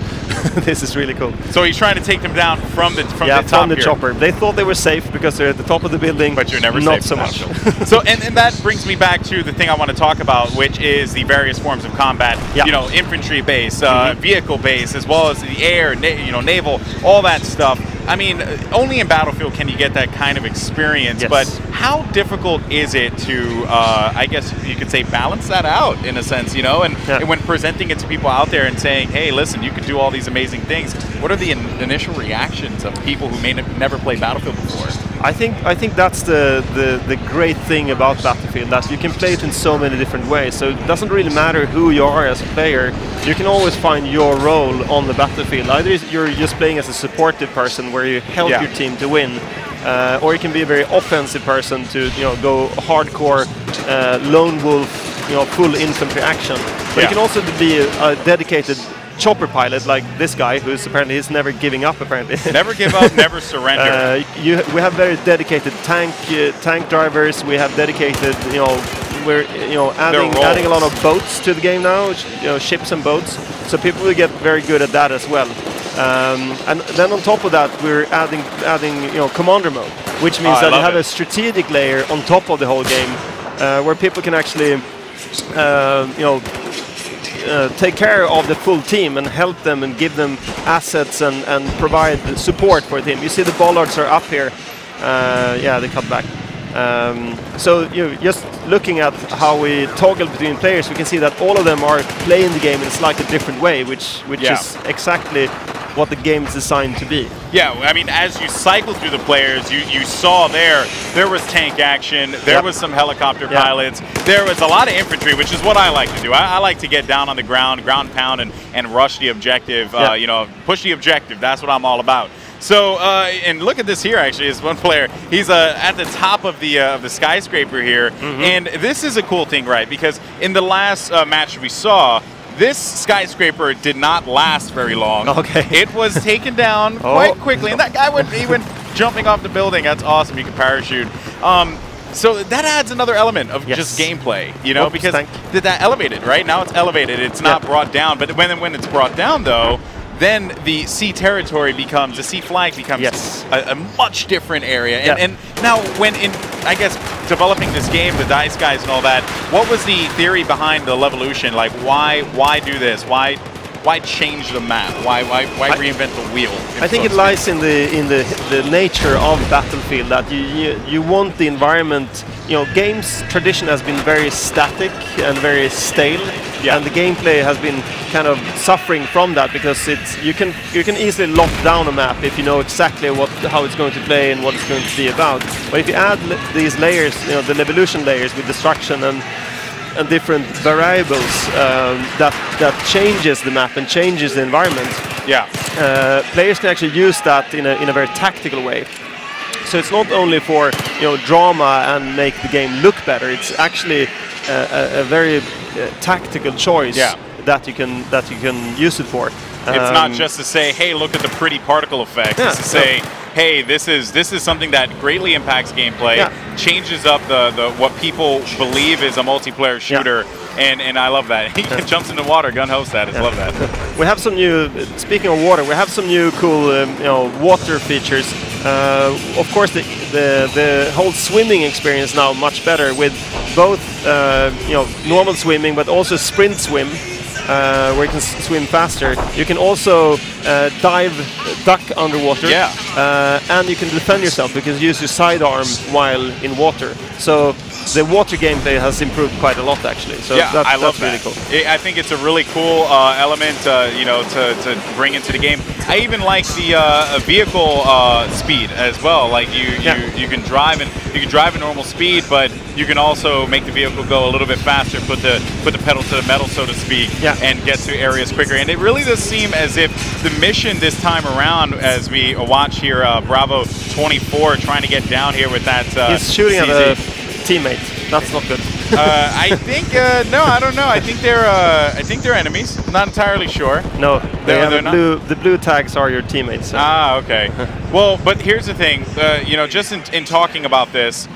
This is really cool. So he's trying to take them down from the top from the here. chopper. They thought they were safe because they're at the top of the building. But you're never not safe so much. So and that brings me back to the thing I want to talk about, which is the various forms of combat. Yeah. Infantry base, vehicle base, as well as the air, naval, all that stuff. I mean, only in Battlefield can you get that kind of experience. Yes. But how difficult is it to, I guess you could say, balance that out in a sense, and when presenting it to people out there and saying, hey, listen, you can do all these amazing things. What are the initial reactions of people who may never played Battlefield before? I think that's the great thing about Battlefield, that you can play it in so many different ways. So it doesn't really matter who you are as a player. You can always find your role on the battlefield. Either you're just playing as a supportive person where you help your team to win, or you can be a very offensive person to go hardcore lone wolf, full infantry action. But you can also be a dedicated chopper pilot like this guy, who's apparently he's never giving up. Apparently, never give up, never surrender. We have very dedicated tank drivers. We have dedicated, we're adding a lot of boats to the game now, ships and boats. So people will get very good at that as well. And then on top of that, we're adding commander mode, which means that you have a strategic layer on top of the whole game, where people can actually take care of the full team and help them and give them assets and provide support for the team. You see the bollards are up here. They cut back. So just looking at how we toggle between players, we can see that all of them are playing the game in a slightly different way, which is exactly what the game is designed to be. Yeah, I mean, as you cycle through the players, you saw there was tank action, there was some helicopter pilots, there was a lot of infantry, which is what I like to do. I like to get down on the ground pound, and rush the objective, push the objective. That's what I'm all about. So, and look at this here. Actually, is one player. He's at the top of the skyscraper here, and this is a cool thing, right? Because in the last match we saw, this skyscraper did not last very long. Okay. It was taken down quite quickly, and that guy went jumping off the building. That's awesome. You can parachute. So that adds another element of just gameplay, you know, because that elevated, right? Now it's elevated. It's not brought down, but when it's brought down, though, then the sea territory becomes, the sea flag becomes a much different area. And now when I guess, developing this game, the DICE guys and all that, what was the theory behind the Levolution? Like, why do this? Why change the map? Why reinvent the wheel? I think it lies in the nature of Battlefield, that you want the environment. You know, games tradition has been very static and very stale, and the gameplay has been kind of suffering from that, because you can easily lock down a map if you know exactly how it's going to play and what it's going to be about. But if you add these layers, you know, the Levolution layers with destruction and different variables that changes the map and changes the environment. Players can actually use that in a very tactical way. So it's not only for, you know, drama and make the game look better. It's actually a very tactical choice that you can use it for. It's not just to say, hey, look at the pretty particle effects. It's to say, hey, this is something that greatly impacts gameplay, changes up the what people believe is a multiplayer shooter, and I love that. He jumps in the water, gun host status. Love that. We have some new. Speaking of water, we have some new cool you know, water features. Of course, the whole swimming experience now much better, with both you know, normal swimming but also sprint swim. Where you can swim faster. You can also duck underwater, and you can defend yourself because you use your sidearm while in water. So the water gameplay has improved quite a lot, actually. So I love that's really cool. I think it's a really cool element, you know, to bring into the game. I even like the vehicle speed as well. Like you can drive at normal speed, but you can also make the vehicle go a little bit faster, put the pedal to the metal, so to speak, and get to areas quicker. And it really does seem as if the mission this time around, as we watch here, Bravo 24 trying to get down here with that. He's shooting at a teammate. That's not good. I think no, I don't know. I think they're enemies. Not entirely sure. No, the blue tags are your teammates. So. Ah, okay. Well, but here's the thing. You know, just in talking about this,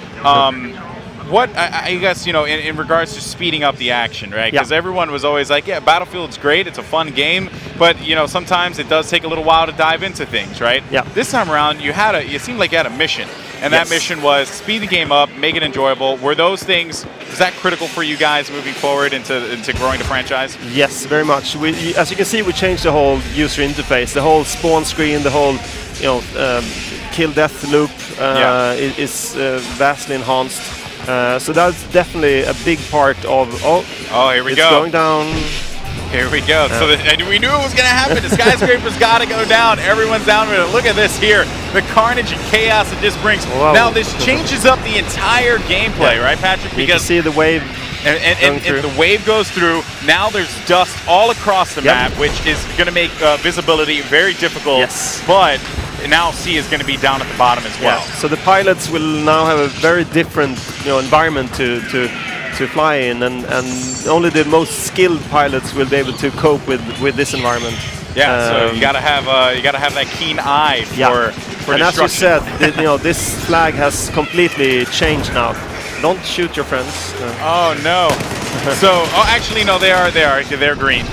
what I guess, you know, in regards to speeding up the action, right? Because everyone was always like, yeah, Battlefield's great, it's a fun game, but you know, sometimes it does take a little while to dive into things, right? This time around, you seemed like you had a mission, and that mission was speed the game up, make it enjoyable. Were those things? Is that critical for you guys moving forward into growing the franchise? Yes, very much. As you can see, we changed the whole user interface, the whole spawn screen, the whole, you know, kill death loop is vastly enhanced. So that's definitely a big part of. Oh, here we it's go. Going down. Here we go. So and we knew it was going to happen. The skyscraper's got to go down. Everyone's down with it. Look at this here. The carnage and chaos it just brings. Whoa. Now this changes up the entire gameplay, right, Patrick? Because you can see the wave. And the wave goes through. Now there's dust all across the map, which is going to make visibility very difficult. Yes. But now C is going to be down at the bottom as well. So the pilots will now have a very different, you know, environment to fly in, and only the most skilled pilots will be able to cope with this environment. So you gotta have that keen eye for and as you said, you know, this flag has completely changed now. Don't shoot your friends. Oh no! So actually no, they're green.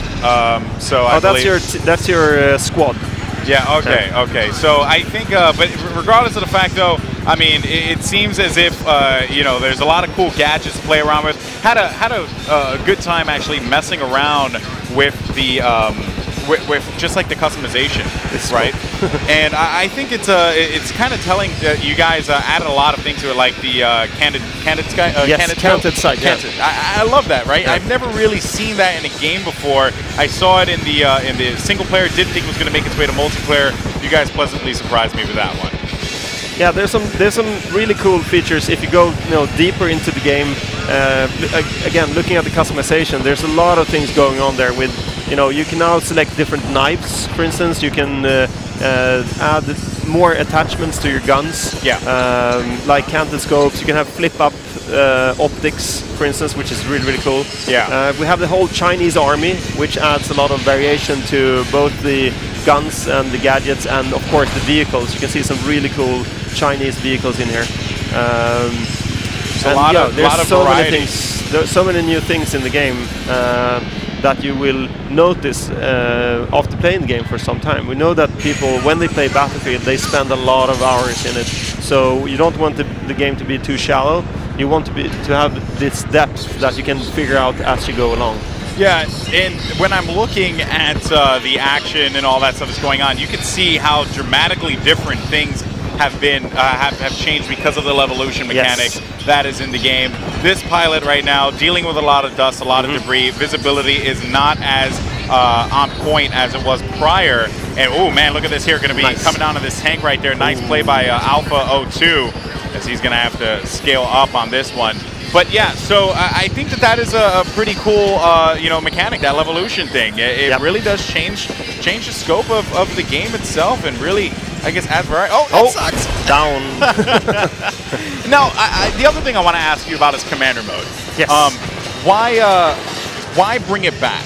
So I that's your squad. Yeah, okay. So I think, but regardless of the fact, though, I mean, it seems as if, you know, there's a lot of cool gadgets to play around with. Had a good time actually messing around with the, with just like the customization, right? And I think it's kind of telling that you guys added a lot of things to it, like the canted sight. I love that, right? I've never really seen that in a game before. I saw it in the single player. Didn't think it was going to make its way to multiplayer. You guys pleasantly surprised me with that one. Yeah, there's some really cool features if you go, you know, deeper into the game. Again, looking at the customization, there's a lot of things going on there with, you you can now select different knives. For instance, you can add more attachments to your guns, like canted scopes. You can have flip-up optics, for instance, which is really cool. We have the whole Chinese army, which adds a lot of variation to both the guns and the gadgets, and of course the vehicles. You can see some really cool Chinese vehicles in here. There's so many things. There's so many new things in the game that you will notice after playing the game for some time. We know that people, when they play Battlefield, they spend a lot of hours in it. So you don't want the game to be too shallow. You want to have this depth that you can figure out as you go along. Yeah, and when I'm looking at the action and all that stuff that's going on, you can see how dramatically different things have been have changed because of the Levolution mechanic that is in the game. This pilot right now dealing with a lot of dust, a lot of debris. Visibility is not as on point as it was prior. And oh man, look at this here, going to be coming down to this tank right there. Nice play by Alpha 02, as he's going to have to scale up on this one. But yeah, so I think that is a pretty cool mechanic, that Levolution thing. It really does change the scope of the game itself, and really, I guess, add variety. Oh, that sucks. Down. Now, the other thing I want to ask you about is Commander Mode. Yes. Why bring it back?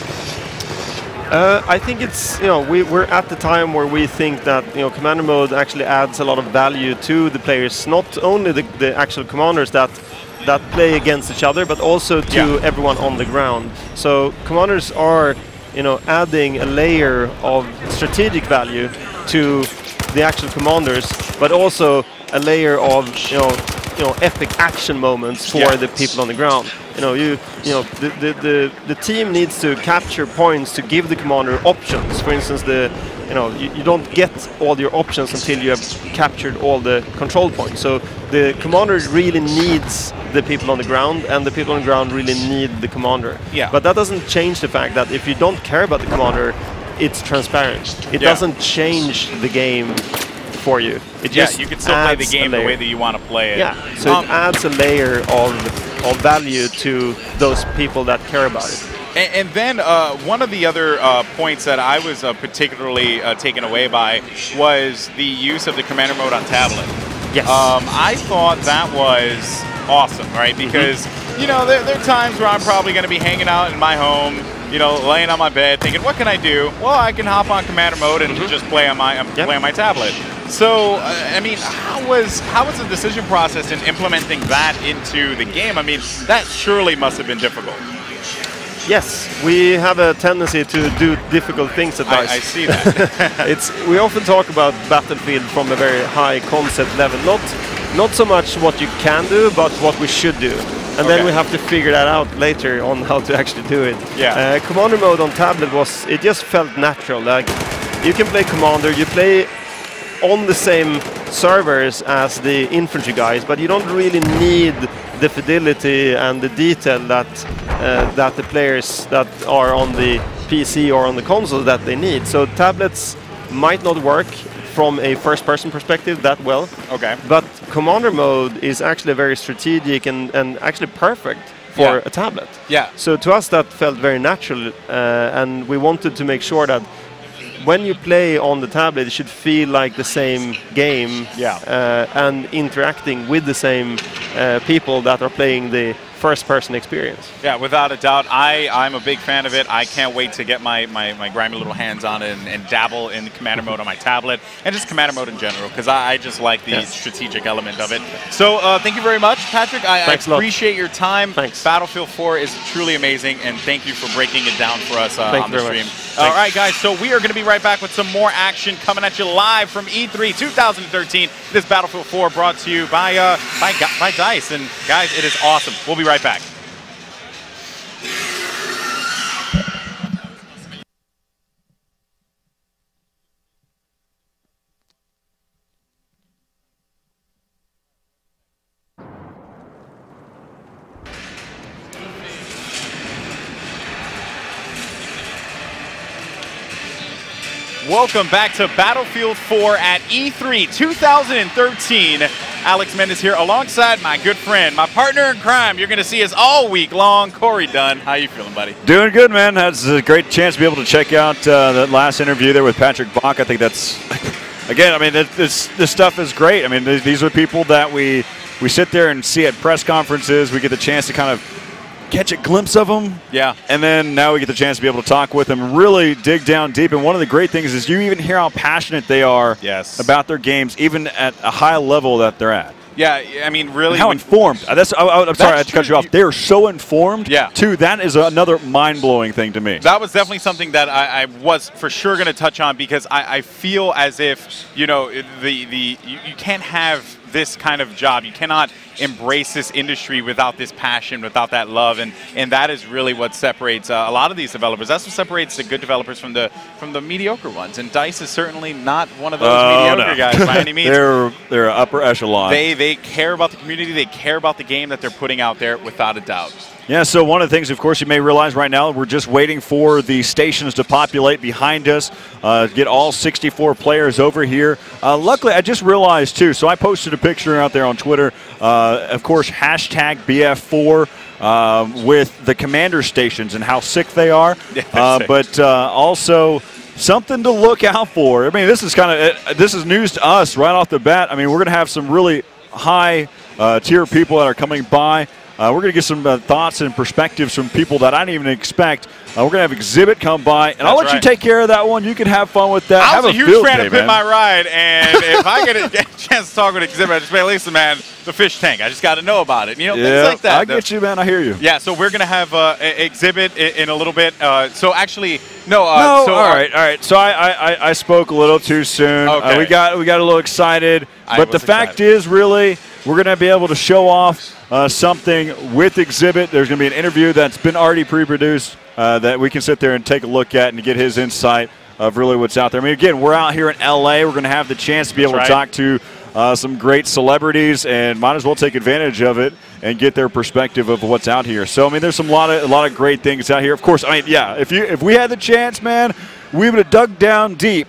I think it's, we're at the time where we think that, Commander Mode actually adds a lot of value to the players, not only the actual commanders that play against each other, but also to everyone on the ground. So commanders are, adding a layer of strategic value to the actual commanders, but also a layer of, epic action moments for the people on the ground. The team needs to capture points to give the commander options. For instance, you don't get all your options until you have captured all the control points. So the commander really needs the people on the ground, and the people on the ground really need the commander. But that doesn't change the fact that if you don't care about the commander, it's transparent. It doesn't change the game for you. It just you can still play the game the way that you want to play it. So it adds a layer of value to those people that care about it. And then one of the other points that I was particularly taken away by was the use of the Commander Mode on tablet. Yes. I thought that was awesome, right? Because, there are times where I'm probably going to be hanging out in my home, laying on my bed thinking, what can I do? Well, I can hop on Commander Mode and just play on my tablet. So, I mean, how was the decision process in implementing that into the game? I mean, that surely must have been difficult. Yes, we have a tendency to do difficult things at times. I see that. We often talk about Battlefield from a very high concept level, not so much what you can do, but what we should do. And then we have to figure that out later on how to actually do it. Commander Mode on tablet it just felt natural. Like, you can play Commander, you play on the same servers as the infantry guys, but you don't really need the fidelity and the detail that the players that are on the PC or on the console that they need. So tablets might not work from a first-person perspective that well. But Commander Mode is actually very strategic and actually perfect for a tablet. So to us that felt very natural, and we wanted to make sure that when you play on the tablet, it should feel like the same game and interacting with the same people that are playing the first-person experience. Yeah, without a doubt. I'm a big fan of it. I can't wait to get my grimy little hands on it and dabble in Commander Mode on my tablet, and just Commander Mode in general, because I just like the strategic element of it. So thank you very much, Patrick. I appreciate your time. Thanks. Battlefield 4 is truly amazing, and thank you for breaking it down for us on the stream. All right, guys, so we are going to be right back with some more action coming at you live from E3 2013. This Battlefield 4 brought to you by DICE. And guys, it is awesome. We'll be right back. Welcome back to Battlefield 4 at E3 2013. Alex Mendez here alongside my good friend, my partner in crime. You're going to see us all week long, Corey Dunn. How you feeling, buddy? Doing good, man. That's a great chance to be able to check out that last interview there with Patrick Bach. I think that's, again, I mean, this stuff is great. I mean, these are people that we sit there and see at press conferences. We get the chance to kind of catch a glimpse of them. Yeah. And then now we get the chance to be able to talk with them, really dig down deep. And one of the great things is you even hear how passionate they are about their games, even at a high level that they're at. Yeah, I mean, really. And how informed. I'm sorry, I had to cut you off. They are so informed, too. That is another mind-blowing thing to me. That was definitely something that I was for sure going to touch on, because I feel as if, you know, you can't have this kind of job. You cannot embrace this industry without this passion, without that love, and that is really what separates a lot of these developers. That's what separates the good developers from the mediocre ones. And DICE is certainly not one of those mediocre guys by any means. They're upper echelon. They care about the community. They care about the game that they're putting out there, without a doubt. Yeah, so one of the things, of course, you may realize right now, we're just waiting for the stations to populate behind us, get all 64 players over here. Luckily, I just realized, too, so I posted a picture out there on Twitter, of course, hashtag BF4 with the commander stations and how sick they are, but also something to look out for. I mean, this is news to us right off the bat. I mean, we're going to have some really high tier people that are coming by. We're going to get some thoughts and perspectives from people that I didn't even expect. We're going to have Exhibit come by, and I'll let you take care of that one. You can have fun with that. I was a huge fan of Pit My Ride, and if I get a chance to talk with Exhibit, I just say, listen, man, the fish tank. I just got to know about it. You know, things like that. I get you, man. I hear you. Yeah, so we're going to have Exhibit in a little bit. So actually, no. So, all right. So I spoke a little too soon. Okay. We got a little excited, but the fact is, really, we're going to be able to show off something with Exhibit. There's going to be an interview that's been already pre-produced that we can sit there and take a look at and get his insight of really what's out there. I mean, again, we're out here in LA. We're going to have the chance to be able to talk to some great celebrities, and might as well take advantage of it and get their perspective of what's out here. So, I mean, there's a lot of great things out here. Of course, I mean, yeah, if we had the chance, man, we would have dug down deep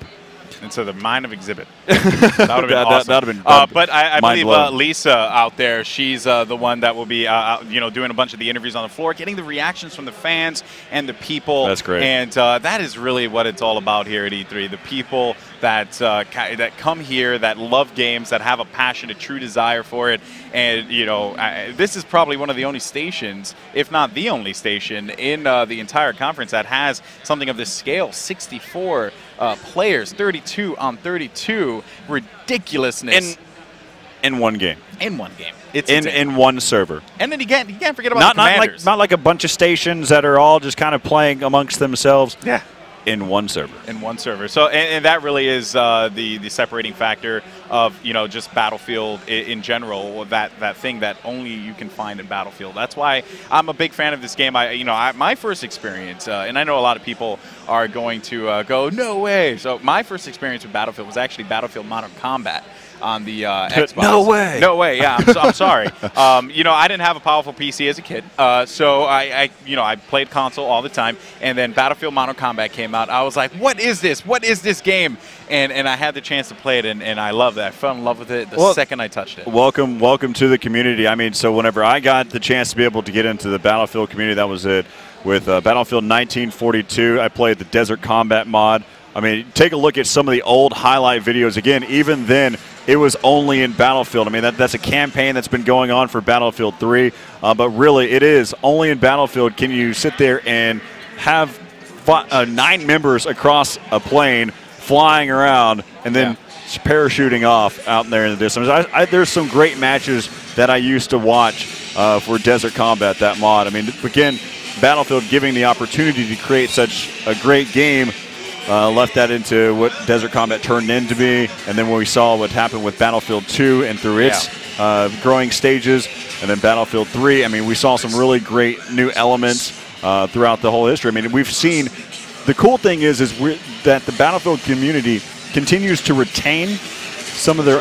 into the mind of Exhibit. That would have been awesome. That would have been but I believe Lisa out there, she's the one that will be doing a bunch of the interviews on the floor, getting the reactions from the fans and the people. That's great. And that is really what it's all about here at E3. The people that come here, that love games, that have a passion, a true desire for it. And, you know, this is probably one of the only stations, if not the only station, in the entire conference that has something of this scale. 64 players, 32 on 32. Ridiculousness. In one game. In one game. It's in one server. And then you can't forget about the commanders. Not like a bunch of stations that are all just kind of playing amongst themselves. Yeah. In one server. In one server. So, and that really is the separating factor of, you know, just Battlefield in general, that thing that only you can find in Battlefield. That's why I'm a big fan of this game. My first experience, and I know a lot of people are going to go, no way. So my first experience with Battlefield was actually Battlefield Modern Combat on the Xbox. No way. No way. Yeah, I'm sorry. You know, I didn't have a powerful PC as a kid, so I played console all the time. And then Battlefield Modern Combat came out. I was like, what is this? What is this game? And I had the chance to play it, and I loved it. I fell in love with it the second I touched it. Welcome to the community. I mean, so whenever I got the chance to be able to get into the Battlefield community, that was it. With Battlefield 1942, I played the Desert Combat mod. I mean, take a look at some of the old highlight videos. Again, even then, it was only in Battlefield. I mean, that's a campaign that's been going on for Battlefield 3, but really, it is only in Battlefield can you sit there and have 9 members across a plane flying around and then parachuting off out there in the distance. There's some great matches that I used to watch for Desert Combat, that mod. I mean, again, Battlefield giving the opportunity to create such a great game left that into what Desert Combat turned into be, and then when we saw what happened with Battlefield 2 and through its growing stages, and then Battlefield 3, I mean, we saw some really great new elements throughout the whole history. I mean, we've seen, the cool thing is that the Battlefield community continues to retain some of their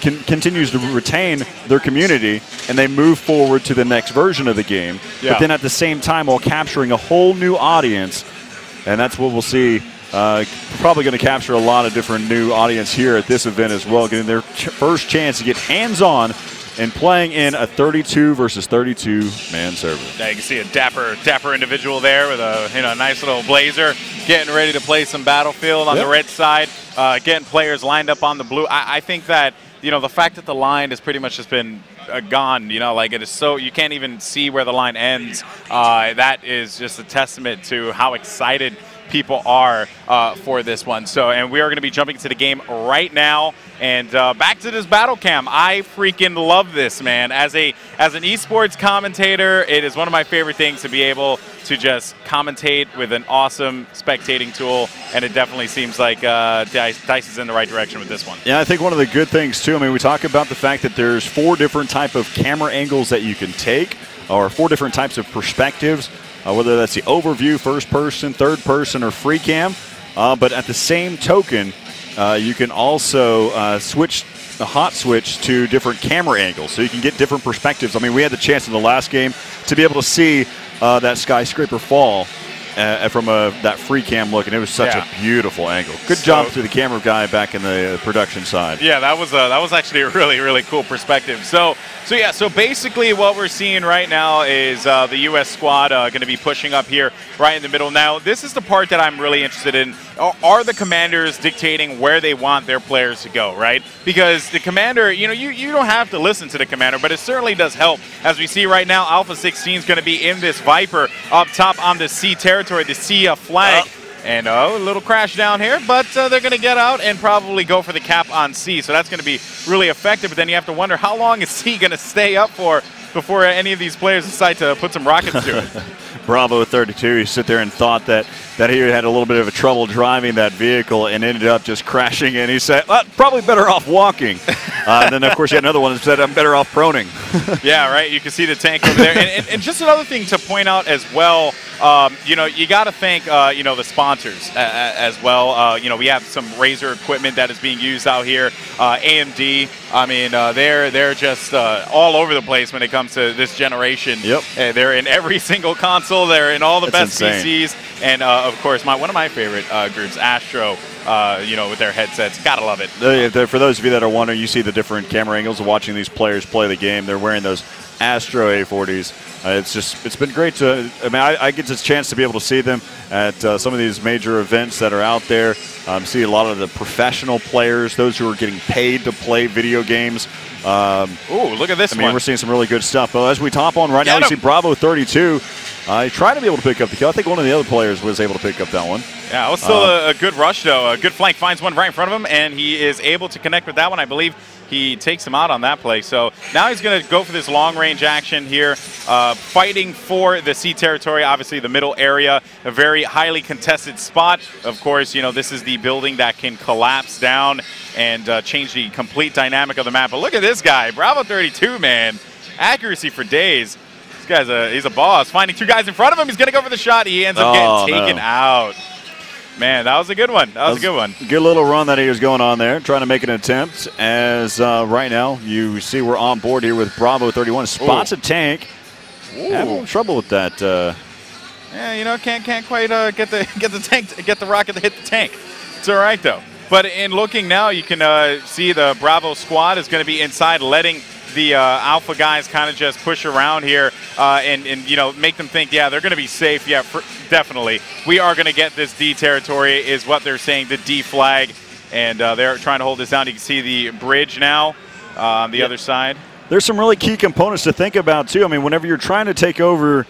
continues to retain their community, and they move forward to the next version of the game. But then at the same time, while capturing a whole new audience, and that's what we'll see Probably going to capture a lot of different new audience here at this event as well, getting their first chance to get hands-on and playing in a 32 versus 32 man server. Yeah, you can see a dapper individual there with a nice little blazer, getting ready to play some Battlefield on the red side, getting players lined up on the blue. I think that the fact that the line has pretty much just been gone, like it is so you can't even see where the line ends. That is just a testament to how excited people are for this one. So, and we are going to be jumping into the game right now. And back to this battle cam. I freaking love this, man. As an esports commentator, it is one of my favorite things to be able to just commentate with an awesome spectating tool. And it definitely seems like DICE is in the right direction with this one. Yeah, I think one of the good things, too, I mean, we talk about the fact that there's 4 different type of camera angles that you can take, or 4 different types of perspectives, whether that's the overview, first person, third person, or free cam. But at the same token, you can also switch the hot switch to different camera angles, so you can get different perspectives. I mean, we had the chance in the last game to be able to see that skyscraper fall from that free cam look, and it was such a beautiful angle. Good job to the camera guy back in the production side. Yeah, that was actually a really cool perspective. So basically what we're seeing right now is the U.S. squad going to be pushing up here right in the middle. Now, this is the part that I'm really interested in. Are the commanders dictating where they want their players to go, right? Because the commander, you don't have to listen to the commander, but it certainly does help. As we see right now, Alpha 16 is going to be in this Viper up top on the C territory, the C flag. And a little crash down here, but they're going to get out and probably go for the cap on C. So that's going to be really effective. But then you have to wonder, how long is C going to stay up for before any of these players decide to put some rockets to it? Bravo 32, he sit there and thought that he had a little bit of a trouble driving that vehicle and ended up just crashing in. He said, well, probably better off walking. And then, of course, you had another one that said, I'm better off proning. Yeah, right. You can see the tank over there. And just another thing to point out as well, you got to thank, the sponsors as well. We have some Razer equipment that is being used out here. AMD, I mean, they're just all over the place when it comes to this generation. Yep. They're in every single console. They're in all the best insane. PCs. And, of course, one of my favorite groups, Astro, with their headsets. Gotta love it. For those of you that are wondering, you see the different camera angles of watching these players play the game. They're wearing those Astro A40s. It's been great to, I get this chance to be able to see them at some of these major events that are out there. See a lot of the professional players, those who are getting paid to play video games. Ooh, look at this one. We're seeing some really good stuff. But as we top on right now, you see Bravo 32. Trying to be able to pick up the kill. I think one of the other players was able to pick up that one. Yeah, it was still a good rush, though. A good flank, finds one right in front of him, and he is able to connect with that one. I believe he takes him out on that play. So now he's going to go for this long-range action here, fighting for the C territory, obviously the middle area, a very highly contested spot. Of course, this is the building that can collapse down and change the complete dynamic of the map. But look at this guy, Bravo 32, man. Accuracy for days. This guy's he's a boss. Finding 2 guys in front of him, he's going to go for the shot. He ends up getting taken out. Man, that was a good one. That was a good one. Good little run that he was going on there, trying to make an attempt. As right now, you see we're on board here with Bravo 31. Spots a tank. Having trouble with that. Yeah, can't quite get the rocket to hit the tank. It's all right though. But in looking now, you can see the Bravo squad is going to be inside, letting the Alpha guys kind of just push around here and make them think, yeah, they're going to be safe. Yeah, definitely. We are going to get this D territory is what they're saying, the D flag. And they're trying to hold this down. You can see the bridge now on the other side. There's some really key components to think about, too. I mean, whenever you're trying to take over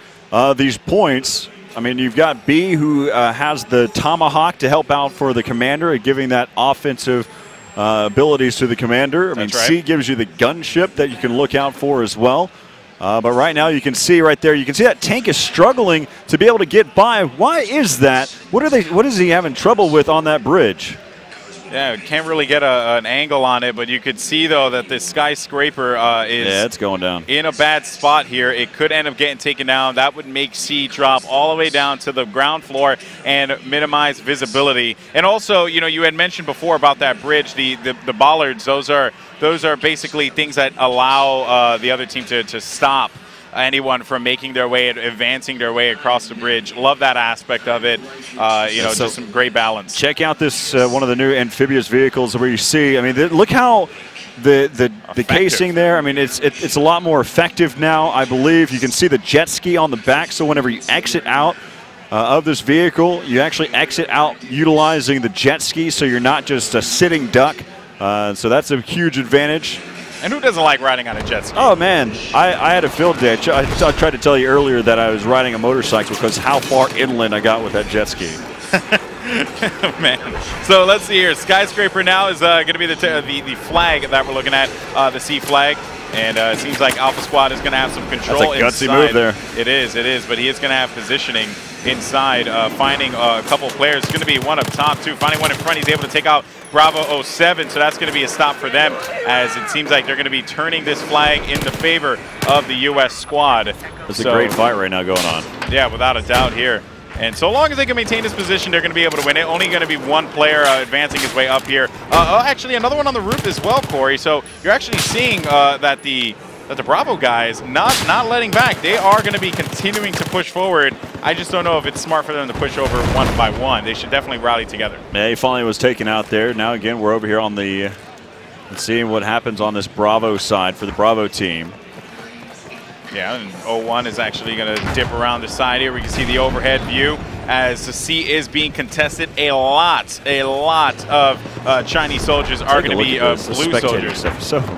these points, I mean, you've got B, who has the Tomahawk to help out for the commander, giving that offensive abilities to the commander. I mean, C gives you the gunship that you can look out for as well. But right now, you can see right there, you can see that tank is struggling to be able to get by. Why is that? What is he having trouble with on that bridge? Yeah, can't really get an angle on it, but you could see, though, that this skyscraper is it's going down in a bad spot here. It could end up getting taken down. That would make C drop all the way down to the ground floor and minimize visibility. And also, you had mentioned before about that bridge, the bollards. Those are basically things that allow the other team to stop anyone from making their way, advancing their way across the bridge. Love that aspect of it. You know, just some great balance. Check out this one of the new amphibious vehicles where you see. I mean, look how the casing there. I mean, it's a lot more effective now. I believe you can see the jet ski on the back. So whenever you exit out of this vehicle, you actually exit out utilizing the jet ski. So you're not just a sitting duck. So that's a huge advantage. And who doesn't like riding on a jet ski? Oh, man. I had a field day. I tried to tell you earlier that I was riding a motorcycle because how far inland I got with that jet ski. Man. So let's see here. Skyscraper now is going to be the flag that we're looking at, the C flag. And it seems like Alpha Squad is going to have some control inside. That's a gutsy move there. It is. But he is going to have positioning inside, finding a couple players. It's going to be one up top, too. Finding one in front. He's able to take out Bravo 07, so that's going to be a stop for them, as it seems like they're going to be turning this flag in the favor of the U.S. squad. There's a great fight right now going on. Yeah, without a doubt here. And so long as they can maintain this position, they're going to be able to win it. Only going to be one player advancing his way up here. Actually, another one on the roof as well, Corey. So you're actually seeing that the Bravo guys not letting back. They are going to be continuing to push forward. I just don't know if it's smart for them to push over one by one. They should definitely rally together. Yeah, he finally was taken out there. Now again, we're over here on the seeing what happens on this Bravo side for the Bravo team. Yeah, and 01 is actually going to dip around the side here. We can see the overhead view as the C is being contested. A lot of Chinese soldiers are going to be blue soldiers.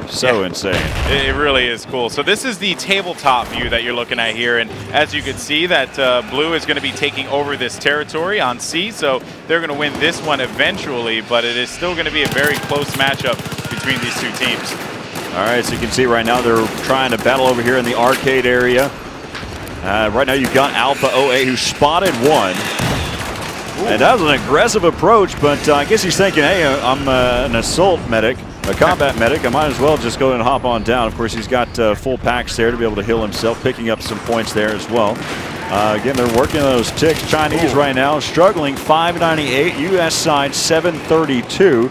So insane. It really is cool. So this is the tabletop view that you're looking at here. And as you can see, that blue is going to be taking over this territory on C. So they're going to win this one eventually, but it is still going to be a very close matchup between these two teams. All right, so you can see right now they're trying to battle over here in the arcade area. Right now you've got Alpha OA who spotted one. Ooh. And that was an aggressive approach, but I guess he's thinking, hey, I'm an assault medic, a combat medic. I might as well just go and hop on down. Of course, he's got full packs there to be able to heal himself, picking up some points there as well. Again, they're working on those ticks. Chinese right now struggling, 598, U.S. side 732.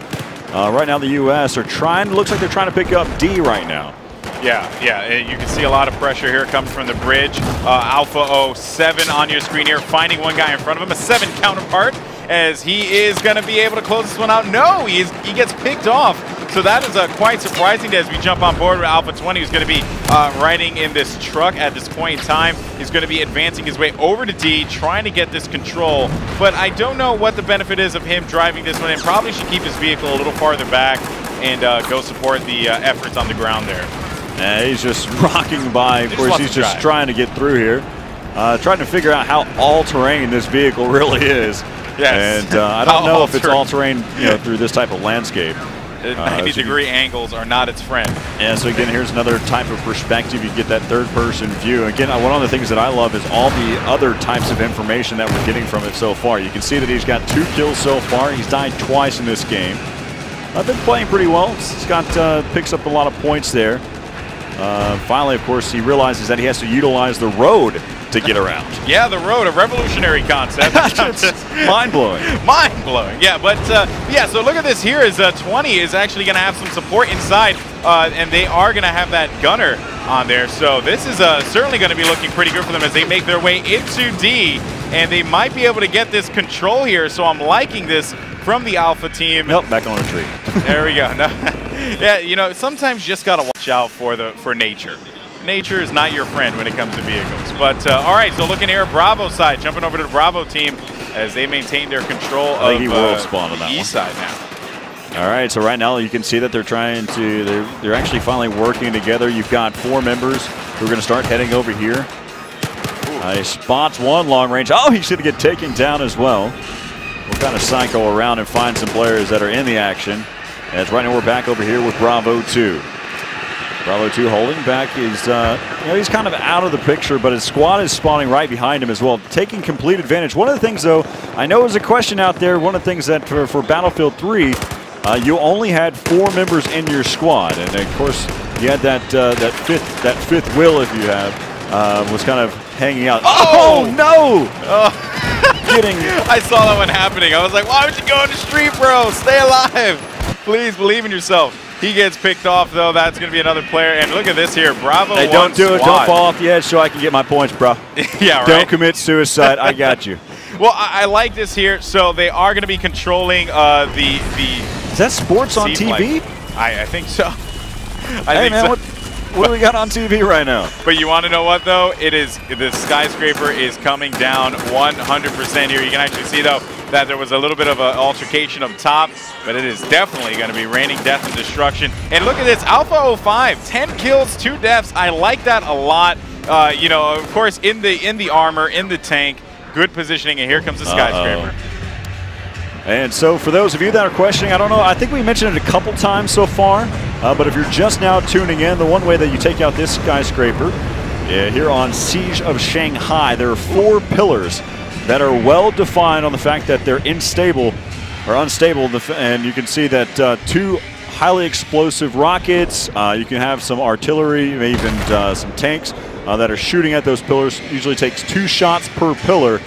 Right now the U.S. are looks like they're trying to pick up D right now. Yeah, you can see a lot of pressure here coming from the bridge. Alpha 07 on your screen here, finding one guy in front of him, a 7 counterpart, as he is going to be able to close this one out. No, he gets picked off. So that is quite surprising as we jump on board with Alpha 20, who's going to be riding in this truck at this point in time. He's going to be advancing his way over to D, trying to get this control. But I don't know what the benefit is of him driving this one in. Probably should keep his vehicle a little farther back and go support the efforts on the ground there. Yeah, he's just rocking by. Of course, he's just trying to get through here. Trying to figure out how all-terrain this vehicle really is. Yes. And I don't know if it's all-terrain through this type of landscape. 90-degree angles are not its friend. Yeah, so again, here's another type of perspective. You get that third-person view. Again, one of the things that I love is all the other types of information that we're getting from it so far. You can see that he's got 2 kills so far. He's died twice in this game. I've been playing pretty well. He's got picks up a lot of points there. Finally, of course, he realizes that he has to utilize the road to get around. Yeah, the road, a revolutionary concept. Mind-blowing. Mind-blowing, yeah. But, yeah, so look at this here. 20 is actually going to have some support inside, and they are going to have that gunner on there. So this is certainly going to be looking pretty good for them as they make their way into D, and they might be able to get this control here. So I'm liking this from the Alpha team. Nope, back on retreat. There we go. No. Yeah, sometimes you just got to watch out for nature. Nature is not your friend when it comes to vehicles. But, all right, so looking here, Bravo side, jumping over to the Bravo team as they maintain their control of the E side now. All right, so right now you can see that they're they're actually finally working together. You've got 4 members who are going to start heading over here. He spots one long range. Oh, he's going to get taken down as well. We'll kind of cycle around and find some players that are in the action. As right now we're back over here with Bravo 2. Bravo 2 holding back. He's kind of out of the picture, but his squad is spawning right behind him as well, taking complete advantage. One of the things, though, I know there's a question out there. One of the things that for Battlefield 3, you only had 4 members in your squad, and of course you had that fifth wheel, if you have, was kind of hanging out. Oh no! Kidding. I saw that one happening. I was like, why would you go in the street, bro? Stay alive. Please believe in yourself. He gets picked off, though. That's going to be another player. And look at this here. Bravo. Hey, don't do it. Don't fall off the edge so I can get my points, bro. Yeah, right. Don't commit suicide. I got you. Well, I like this here. So they are going to be controlling the. Is that sports on TV? I think so. Hey, man, what do we got on TV right now? But you want to know what, though? It is the skyscraper is coming down 100% here. You can actually see, though, that there was a little bit of an altercation up top, but it is definitely going to be raining death and destruction. And look at this, Alpha 05, 10 kills, 2 deaths. I like that a lot. You know, of course, in the armor, in the tank, good positioning, and here comes the skyscraper. And so for those of you that are questioning, I don't know, I think we mentioned it a couple times so far, but if you're just now tuning in, the one way that you take out this skyscraper here on Siege of Shanghai, there are 4 pillars that are well defined on the fact that they're unstable, and you can see that 2 highly explosive rockets, you can have some artillery, maybe even some tanks that are shooting at those pillars. Usually takes 2 shots per pillar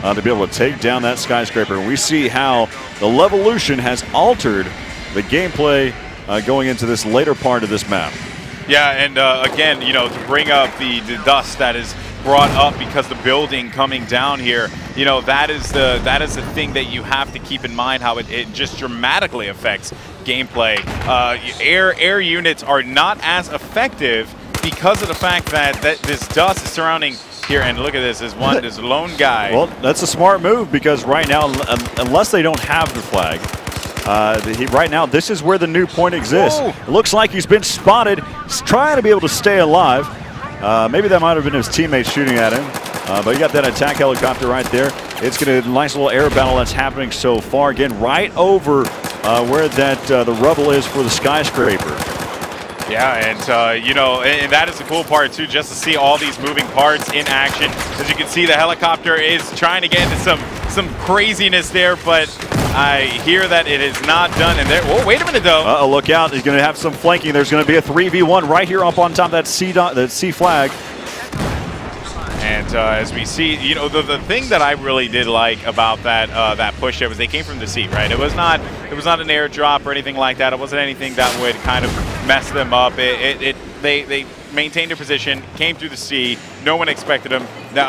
to be able to take down that skyscraper. And we see how the Levolution has altered the gameplay going into this later part of this map. Yeah, and again, you know, to bring up the dust that is brought up because the building coming down here, you know, that is the thing that you have to keep in mind, how it just dramatically affects gameplay. Air units are not as effective because of the fact that this dust is surrounding here. And look at this, this lone guy. Well, that's a smart move because right now, unless they don't have the flag, right now, this is where the new point exists. Whoa. It looks like he's been spotted. He's trying to be able to stay alive. Maybe that might have been his teammates shooting at him. But you got that attack helicopter right there. It's going to nice little air battle that's happening so far. Again, right over where that the rubble is for the skyscraper. Yeah, and you know, and that is the cool part too, just to see all these moving parts in action. As you can see, the helicopter is trying to get into some craziness there, but I hear that it is not done. And there, whoa, wait a minute though. Uh-oh, look out! He's going to have some flanking. There's going to be a 3v1 right here up on top of that C flag. And as we see, you know, the thing that I really did like about that push there was they came from the sea, right? It was not an airdrop or anything like that. It wasn't anything that would kind of mess them up. They maintained their position, came through the sea. No one expected them.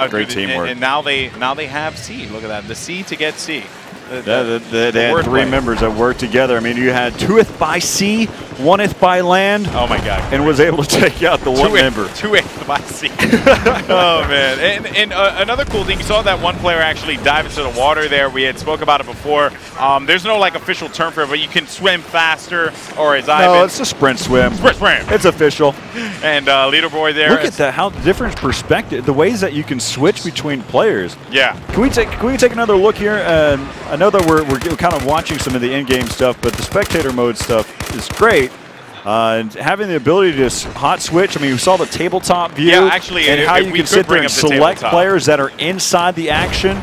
Great teamwork. And now they have sea. Look at that, the sea to get sea. They had 3 members that worked together. I mean, you had 2th by sea, 1th by land. Oh my God! And was able to take out the 1 member. 2th by sea. Oh man! And another cool thing, you saw that one player actually dive into the water there. We had spoke about it before. There's no like official term for it, but you can swim faster, or as I. No, it's a sprint swim. Sprint swim. It's official. And leaderboard there. Look at that! How different perspective. The ways that you can switch between players. Yeah. Can we take another look here? I know that we're kind of watching some of the in-game stuff, but the spectator mode stuff is great. And having the ability to just hot switch. I mean, we saw the tabletop view. Yeah, actually, and how you can sit there and select players that are inside the action.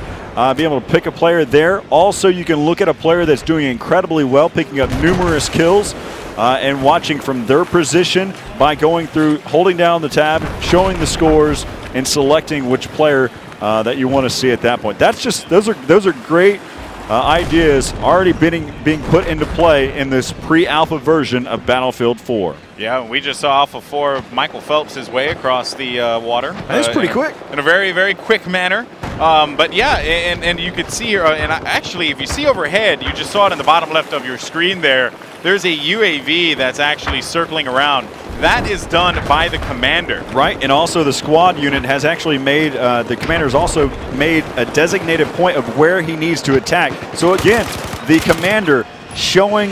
Be able to pick a player there. Also, you can look at a player that's doing incredibly well, picking up numerous kills, and watching from their position by going through, holding down the tab, showing the scores, and selecting which player that you want to see at that point. That's just those are great ideas already being put into play in this pre-alpha version of Battlefield 4. Yeah, we just saw Alpha 4, Michael Phelps his way across the water. That's pretty quick. In a very, very quick manner. But yeah, and you could see here, and actually if you see overhead, you just saw it in the bottom left of your screen there, there's a UAV that's actually circling around. That is done by the commander. Right, and also the squad unit has actually made, the commander's also made a designated point of where he needs to attack. So again, the commander showing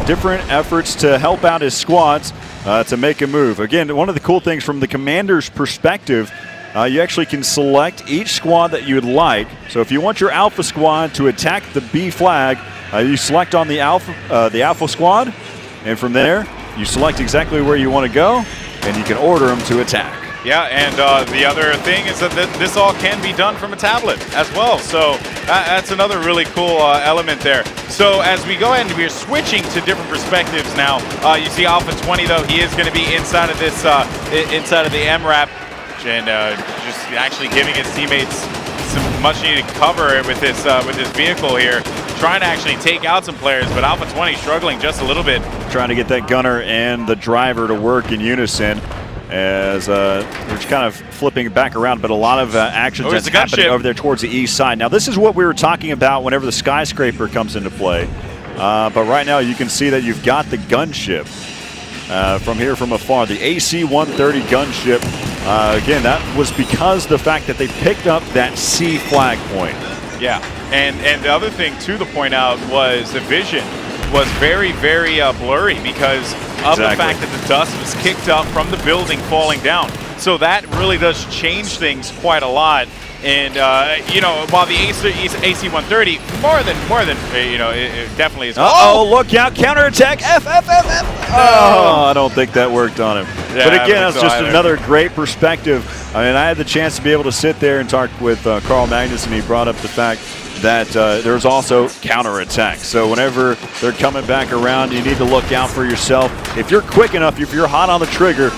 different efforts to help out his squads to make a move. Again, one of the cool things from the commander's perspective, you actually can select each squad that you would like. So if you want your alpha squad to attack the B flag, you select on the alpha squad, and from there, you select exactly where you want to go, and you can order them to attack. Yeah, and the other thing is that this all can be done from a tablet as well. So that's another really cool element there. So as we go ahead and we're switching to different perspectives now, you see Alpha 20 though, he is going to be inside of this, inside of the MRAP, and just actually giving his teammates some much needed cover with this vehicle here. trying to actually take out some players, but Alpha 20 struggling just a little bit. Trying to get that gunner and the driver to work in unison as we're just kind of flipping back around, but a lot of actions that's happening over there towards the east side. Now, this is what we were talking about whenever the skyscraper comes into play. But right now, you can see that you've got the gunship from here from afar. The AC-130 gunship. Again, that was because of the fact that they picked up that C flag point. Yeah, and the other thing, too, to point out was the vision was very, very blurry because of the fact that the dust was kicked up from the building falling down. So that really does change things quite a lot. And, you know, while the AC-130, more than you know, it definitely is. Uh-oh, look out, counterattack, F. Oh, I don't think that worked on him. Yeah, but again, that's just another great perspective. I mean, I had the chance to be able to sit there and talk with Carl Magnus, and he brought up the fact that there's also counterattack. So whenever they're coming back around, you need to look out for yourself. If you're quick enough, if you're hot on the trigger,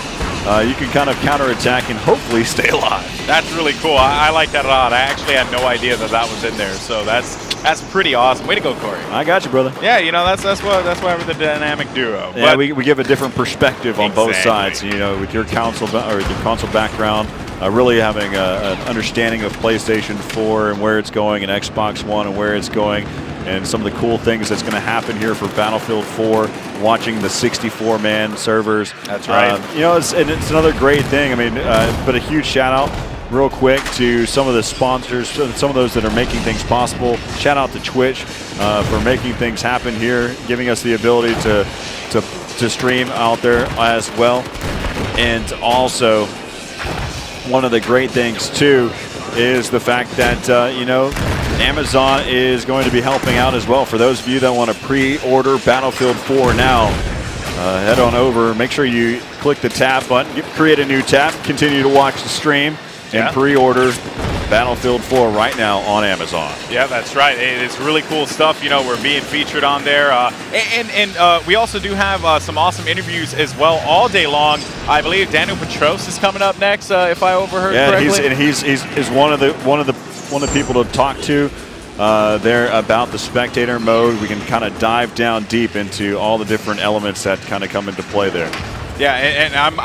you can kind of counterattack and hopefully stay alive. That's really cool. I like that a lot. I actually had no idea that that was in there. So that's pretty awesome. Way to go, Corey. I got you, brother. Yeah, you know, that's why we're the dynamic duo. Yeah, we give a different perspective on both sides. You know, with your console background, really having an understanding of PlayStation 4 and where it's going, and Xbox One and where it's going, and some of the cool things that's going to happen here for Battlefield 4, watching the 64-man servers. That's right. You know, it's another great thing. I mean, but a huge shout out real quick to some of the sponsors, some of those that are making things possible. Shout out to Twitch for making things happen here, giving us the ability to stream out there as well. And also, one of the great things too is the fact that you know, Amazon is going to be helping out as well. For those of you that want to pre-order Battlefield 4 now, head on over. Make sure you click the tab button, create a new tab, continue to watch the stream, and pre-order Battlefield 4 right now on Amazon. Yeah, that's right. It's really cool stuff. You know, we're being featured on there. And we also do have some awesome interviews as well all day long. I believe Daniel Petros is coming up next, if I overheard correctly. Yeah, he's one of the people to talk to there about the spectator mode. We can kind of dive down deep into all the different elements that kind of come into play there. Yeah, and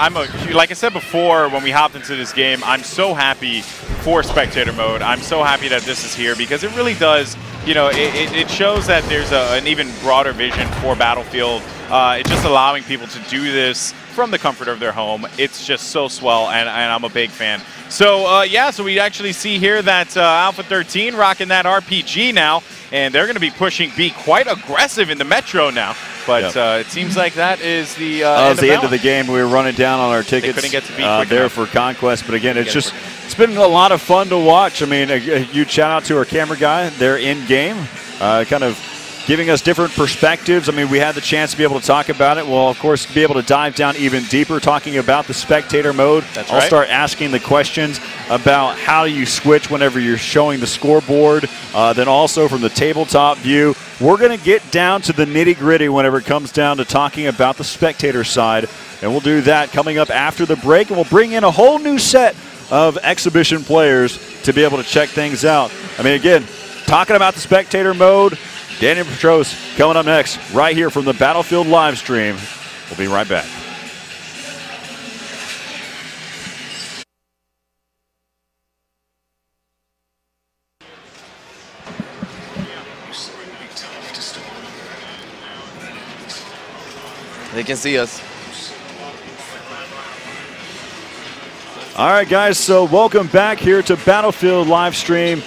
like I said before when we hopped into this game, I'm so happy for spectator mode. I'm so happy that this is here because it really does, you know, it shows that there's an even broader vision for Battlefield. It's just allowing people to do this from the comfort of their home. It's just so swell, and I'm a big fan. So, yeah, so we actually see here that Alpha 13 rocking that RPG now, and they're going to be pushing B quite aggressive in the Metro now. But it seems like that is the end of the game. We were running down on our tickets. They couldn't get to B there for Conquest. But again, it's been a lot of fun to watch. I mean, a huge shout out to our camera guy. They're in game, kind of giving us different perspectives. I mean, we had the chance to be able to talk about it. We'll, of course, be able to dive down even deeper, talking about the spectator mode. I'll start asking the questions about how you switch whenever you're showing the scoreboard. Then also from the tabletop view, we're going to get down to the nitty-gritty whenever it comes down to talking about the spectator side. And we'll do that coming up after the break. And we'll bring in a whole new set of exhibition players to be able to check things out. I mean, again, talking about the spectator mode, Daniel Petros coming up next right here from the Battlefield live stream. We'll be right back. They can see us. All right, guys, so welcome back here to Battlefield live stream.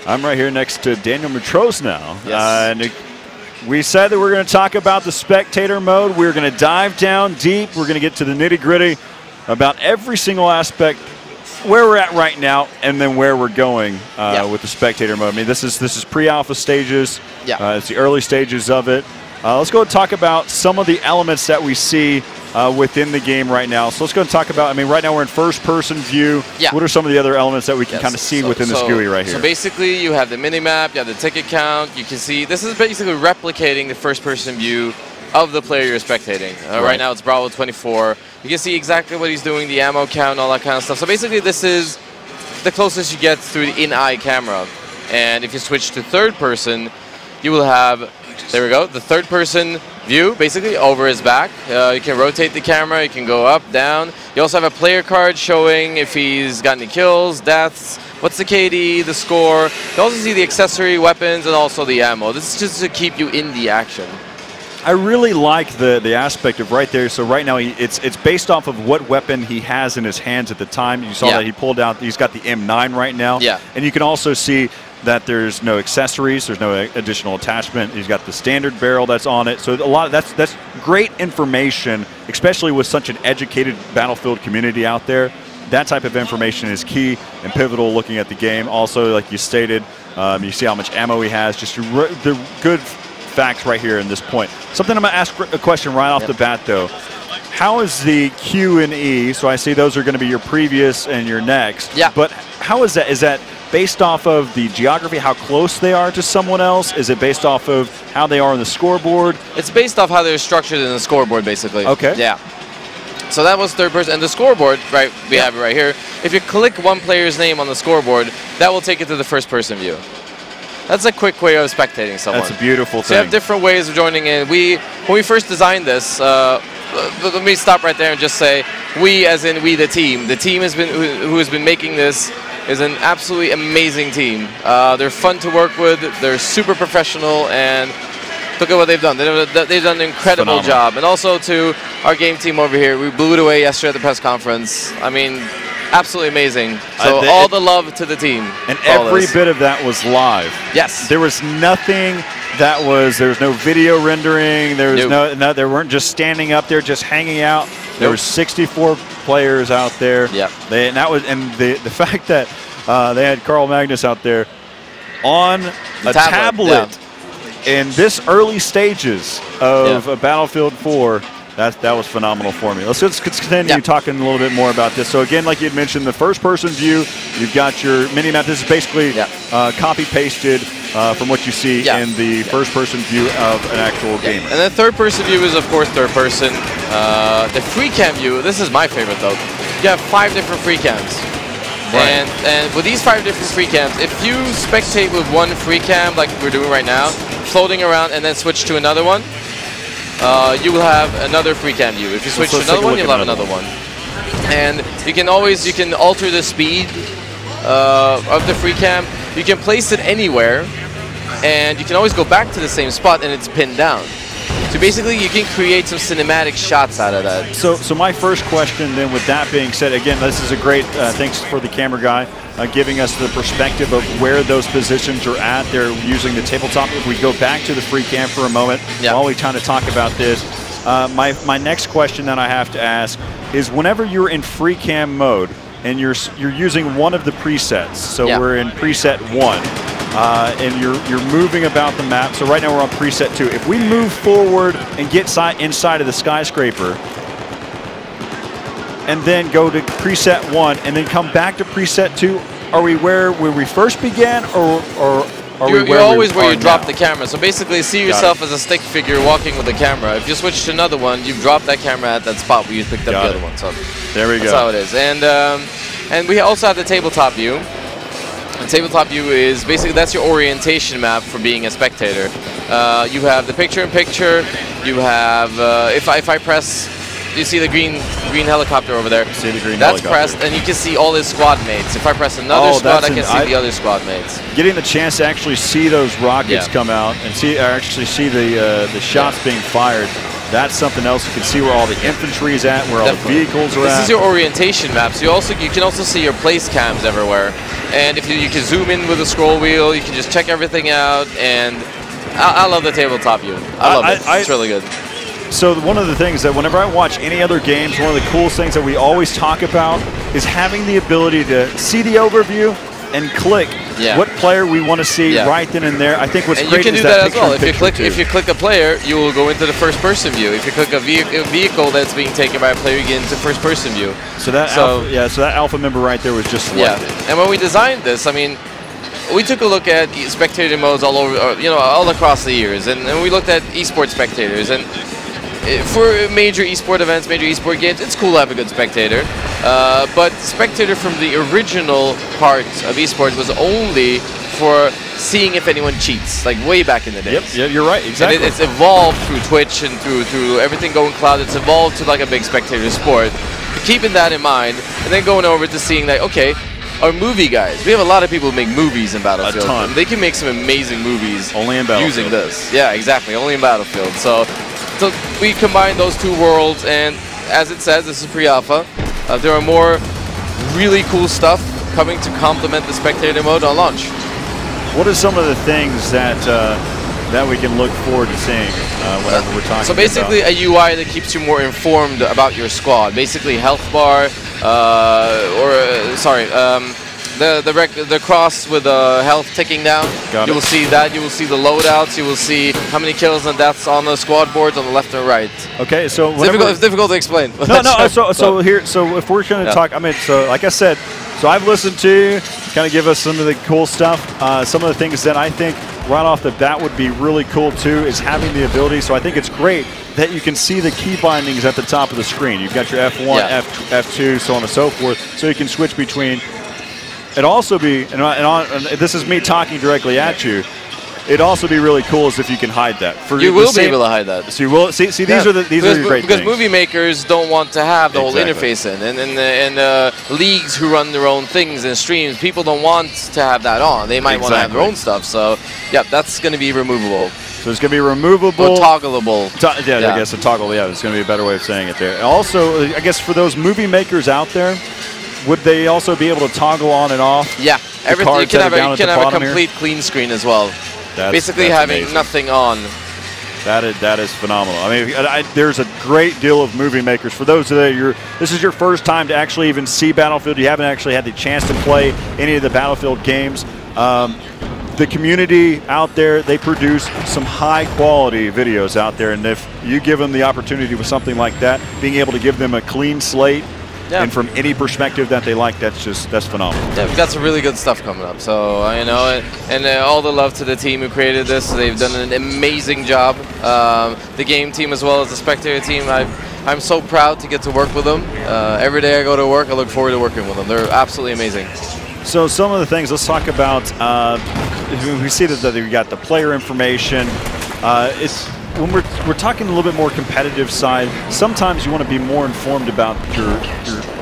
I'm right here next to Daniel Petros now. Yes. And we said that we're going to talk about the spectator mode. We're going to dive down deep. We're going to get to the nitty-gritty about every single aspect, where we're at right now, and then where we're going with the spectator mode. I mean, this is pre-alpha stages. Yeah. It's the early stages of it. Let's go and talk about some of the elements that we see within the game right now. So let's go and talk about, I mean, right now we're in first-person view. Yeah. What are some of the other elements that we can kind of see within this GUI right here? So basically, you have the minimap, you have the ticket count. You can see, this is basically replicating the first-person view of the player you're spectating. Right now, it's Bravo 24. You can see exactly what he's doing, the ammo count, all that kind of stuff. So basically, this is the closest you get through the in-eye camera. And if you switch to third-person, you will have, there we go, the third-person view, basically, over his back. You can rotate the camera, you can go up, down. You also have a player card showing if he's got any kills, deaths, what's the KD, the score. You also see the accessory weapons and also the ammo. This is just to keep you in the action. I really like the aspect of right there. So right now, it's based off of what weapon he has in his hands at the time. You saw that he pulled out, he's got the M9 right now. Yeah. And you can also see that there's no accessories, there's no additional attachment. He's got the standard barrel that's on it. So a lot of that's great information, especially with such an educated Battlefield community out there. That type of information is key and pivotal looking at the game. Also, like you stated, you see how much ammo he has. Just the good facts right here in this point. Something I'm going to ask a question right off the bat, though. How is the Q and E? So I see those are going to be your previous and your next. Yeah. But how is that? Is that based off of the geography, how close they are to someone else? Is it based off of how they are on the scoreboard? It's based off how they're structured in the scoreboard, basically. Okay. Yeah. So that was third person. And the scoreboard, right, we have it right here. If you click one player's name on the scoreboard, that will take you to the first person view. That's a quick way of spectating someone. That's a beautiful thing. So you have different ways of joining in. When we first designed this, let me stop right there and just say, we as in we the team. The team who has been making this is an absolutely amazing team. They're fun to work with. They're super professional, and look at what they've done. They've done an incredible job. And also to our game team over here, we blew it away yesterday at the press conference. I mean, absolutely amazing. So all the love to the team. And every bit of that was live. Yes. There was nothing that was, there was no video rendering. There was no, they weren't just standing up there, just hanging out. There were 64 players out there. Yeah. The fact that they had Carl Magnus out there on a tablet in this early stages of Battlefield 4. That was phenomenal for me. Let's continue talking a little bit more about this. So again, like you had mentioned, the first-person view, you've got your mini-map. This is basically copy-pasted from what you see in the first-person view of an actual gamer. And then third-person view is, of course, third-person. The free cam view, this is my favorite, though. You have 5 different free cams. Right. And with these 5 different free cams, if you spectate with one free cam, like we're doing right now, floating around and then switch to another one, you will have another free cam view. If you switch to another one, you'll have another one. And you can alter the speed of the free cam. You can place it anywhere, and you can always go back to the same spot, and it's pinned down. So basically, you can create some cinematic shots out of that. So my first question then, with that being said, again, this is a great, thanks for the camera guy, giving us the perspective of where those positions are at. They're using the tabletop. If we go back to the free cam for a moment, while we kind of talk about this, my next question that I have to ask is, whenever you're in free cam mode and you're using one of the presets, so we're in preset 1, and you're moving about the map. So right now we're on preset 2. If we move forward and get inside of the skyscraper, and then go to preset 1, and then come back to preset 2, are we where we first began, or are you're always where you drop the camera? So basically, see yourself as a stick figure walking with the camera. If you switch to another one, you've dropped that camera at that spot where you picked up the other one. So there we go. That's how it is. And we also have the tabletop view. The tabletop view is basically, that's your orientation map for being a spectator. You have the picture-in-picture. You have, if I press, you see the green helicopter over there. See the green That's helicopter. pressed, and you can see all his squad mates. If I press another squad, I can see the other squad mates. Getting the chance to actually see those rockets come out and actually see the shots being fired. That's something else. You can see where all the infantry is at, where all the vehicles are at. This is your orientation map. So you can also see your place cams everywhere. And if you can zoom in with the scroll wheel, you can just check everything out. And I love the tabletop view. I love it. It's really good. So one of the things that whenever I watch any other games, one of the coolest things that we always talk about is having the ability to see the overview and click what player we want to see right then and there. I think what's great is that as well. If you click a player, you will go into the first-person view. If you click a vehicle that's being taken by a player, you get into first-person view. So that alpha member right there was just selected. And when we designed this, I mean, we took a look at spectator modes all over, all across the years, and we looked at esports spectators. And for major esport events, major esport games, it's cool to have a good spectator. But spectator from the original part of esports was only for seeing if anyone cheats, like way back in the days. Yep, you're right, exactly. And it's evolved through Twitch and through everything going cloud. It's evolved to like a big spectator sport. Keeping that in mind, and then going over to seeing that, okay, our movie guys, we have a lot of people who make movies in Battlefield. A ton. And they can make some amazing movies only in Battlefield. Using this. Yeah, exactly, only in Battlefield. So we combine those two worlds, and as it says, this is pre-alpha. There are more really cool stuff coming to complement the spectator mode on launch. What are some of the things that that we can look forward to seeing whenever we're talking? So basically, a UI that keeps you more informed about your squad. Basically, health bar, the cross with the health ticking down. You will see that. You will see the loadouts. You will see how many kills and deaths on the squad boards on the left and right. Okay, so it's difficult to explain. No. So if we're going to talk, I mean, so like I said, so I've listened to you, kind of give us some of the cool stuff. Some of the things that I think right off the bat would be really cool too is having the ability. So I think it's great that you can see the key bindings at the top of the screen. You've got your F1, F2, so on and so forth, so you can switch between. It'd also be, and this is me talking directly at you, it'd also be really cool as if you can hide that. You will be able to hide that. So you will see. These are the great because things. movie makers don't want to have the whole interface in, and leagues who run their own things and streams, people don't want to have that on. They might want to have their own stuff. So yeah, that's going to be removable. So it's going to be removable. Or toggleable. I guess a toggle. Yeah, there's going to be a better way of saying it there. And also, I guess for those movie makers out there, would they also be able to toggle on and off? Yeah, everything. You can have a complete clean screen as well. Basically having amazing. Nothing on. That is phenomenal. I mean, there's a great deal of movie makers. For those that this is your first time to actually even see Battlefield. You haven't actually had the chance to play any of the Battlefield games. The community out there, they produce some high quality videos out there, and if you give them the opportunity with something like that, being able to give them a clean slate. Yeah. And from any perspective that they like, that's phenomenal. Yeah, we've got some really good stuff coming up. So you know, and all the love to the team who created this. They've done an amazing job. The game team as well as the spectator team. I'm so proud to get to work with them. Every day I go to work, I look forward to working with them. They're absolutely amazing. So some of the things, let's talk about. We see that we got the player information. When we're talking a little bit more competitive side, sometimes you want to be more informed about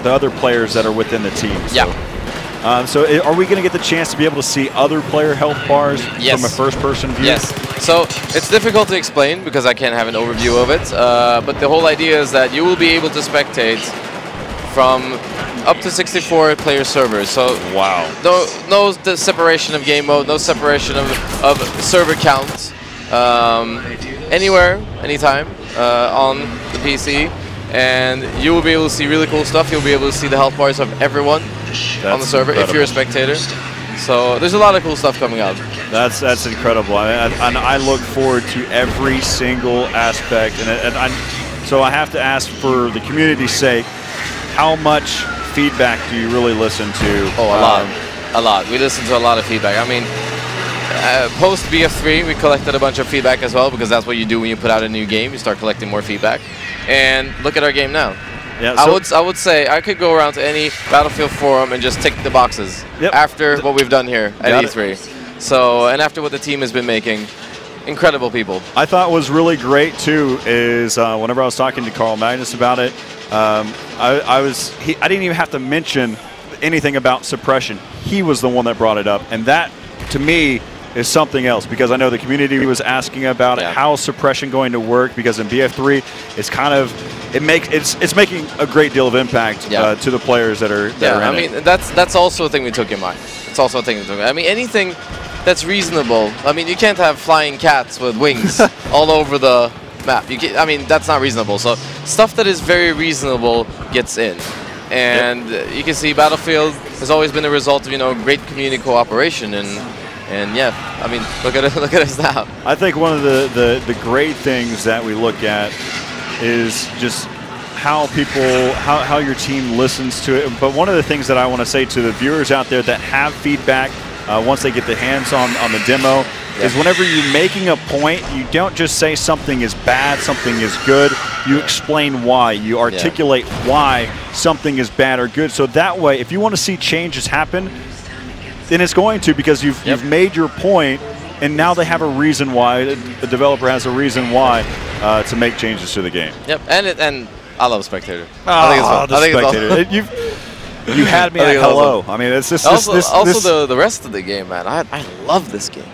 the other players that are within the team. So, yeah. So are we going to get the chance to be able to see other player health bars from a first-person view? Yes. So it's difficult to explain because I can't have an overview of it. But the whole idea is that you will be able to spectate from up to 64 player servers. So wow. No separation of game mode, no separation of server counts. Anywhere, anytime, on the PC, and you will be able to see really cool stuff. You'll be able to see the health bars of everyone on the server if you're a spectator. So there's a lot of cool stuff coming out. That's incredible. I look forward to every single aspect, so I have to ask for the community's sake, how much feedback do you really listen to? Oh, a lot. We listen to a lot of feedback. I mean, post BF3, we collected a bunch of feedback as well, because that's what you do when you put out a new game. You start collecting more feedback. And look at our game now. Yeah, I would say I could go around to any Battlefield forum and just tick the boxes after what we've done here at E3. So, and after what the team has been making, incredible people. I thought was really great too is whenever I was talking to Carl Magnus about it, I didn't even have to mention anything about suppression. He was the one that brought it up, and that to me is something else, because I know the community was asking about it, how suppression going to work, because in BF3 it's kind of it's making a great deal of impact to the players that are in it. I mean, that's also a thing we took in mind. It's also a thing we took in mind. I mean, anything that's reasonable. I mean, you can't have flying cats with wings all over the map. I mean, that's not reasonable. So stuff that is very reasonable gets in. And you can see Battlefield has always been a result of great community cooperation, and yeah, I mean, look at us now. I think one of the great things that we look at is just how how your team listens to it. But one of the things that I want to say to the viewers out there that have feedback once they get the hands on the demo is whenever you're making a point, you don't just say something is bad, something is good. You explain why. You articulate why something is bad or good. So that way, if you want to see changes happen, And it's going to, because you've made your point, and now they have a reason why. The developer has a reason why to make changes to the game. Yep, and I love Spectator. I think it's fun. You had me at hello. I mean, it's just the rest of the game, man. I love this game.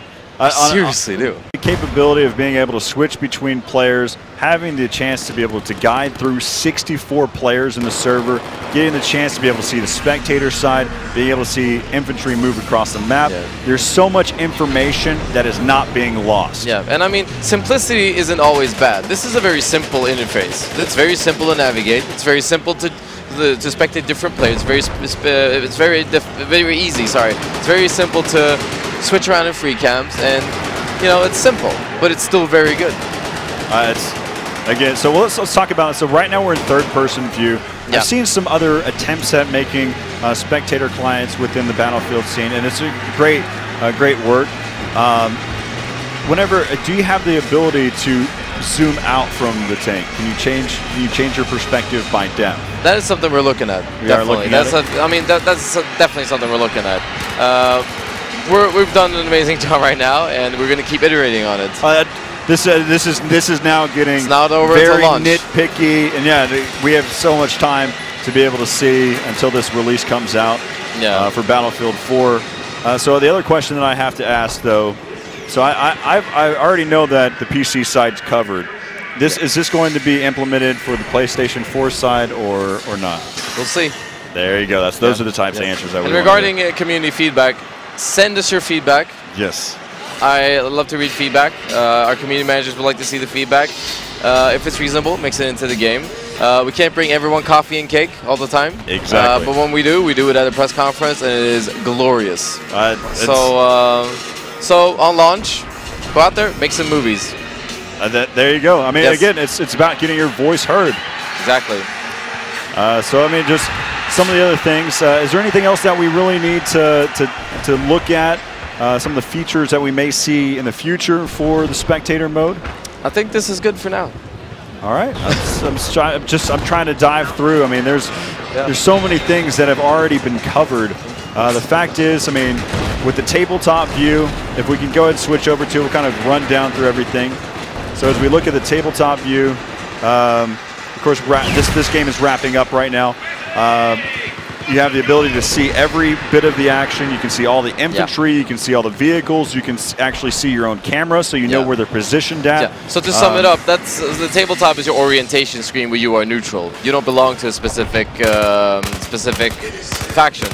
I seriously do. The capability of being able to switch between players, having the chance to be able to guide through 64 players in the server, getting the chance to be able to see the spectator side, being able to see infantry move across the map. Yeah. There's so much information that is not being lost. Yeah, and I mean, simplicity isn't always bad. This is a very simple interface. It's very simple to navigate. It's very simple to spectate different players. It's very easy. Sorry, it's very simple to switch around in free cams, and it's simple, but it's still very good. So let's talk about it. So right now we're in third-person view. Yeah. I've seen some other attempts at making spectator clients within the Battlefield scene, and it's a great work. Do you have the ability to zoom out from the tank? Can you change your perspective by depth? That is something we're looking at. Definitely. That's definitely something we're looking at. We've done an amazing job right now, and we're going to keep iterating on it. This is now getting over very nitpicky, and we have so much time to be able to see until this release comes out for Battlefield 4. So the other question that I have to ask, though, so I already know that the PC side's covered. Is this going to be implemented for the PlayStation 4 side or not? We'll see. There you go. Those are the types of answers I would want. And regarding community feedback, send us your feedback. Yes. I love to read feedback. Our community managers would like to see the feedback. If it's reasonable, mix it into the game. We can't bring everyone coffee and cake all the time. Exactly. But when we do it at a press conference, and it is glorious. So on launch, go out there, make some movies. There you go. I mean, again, it's about getting your voice heard. Exactly. So I mean, just some of the other things. Is there anything else that we really need to look at? Some of the features that we may see in the future for the spectator mode? I think this is good for now. All right. I'm trying to dive through. I mean, there's so many things that have already been covered. The fact is, I mean, with the tabletop view, if we can go ahead and switch over to, we'll kind of run down through everything. So as we look at the tabletop view, of course, this game is wrapping up right now. You have the ability to see every bit of the action. You can see all the infantry. You can see all the vehicles. You can actually see your own camera, so you know where they're positioned at. Yeah. So to sum it up, the tabletop is your orientation screen where you are neutral. You don't belong to a specific faction.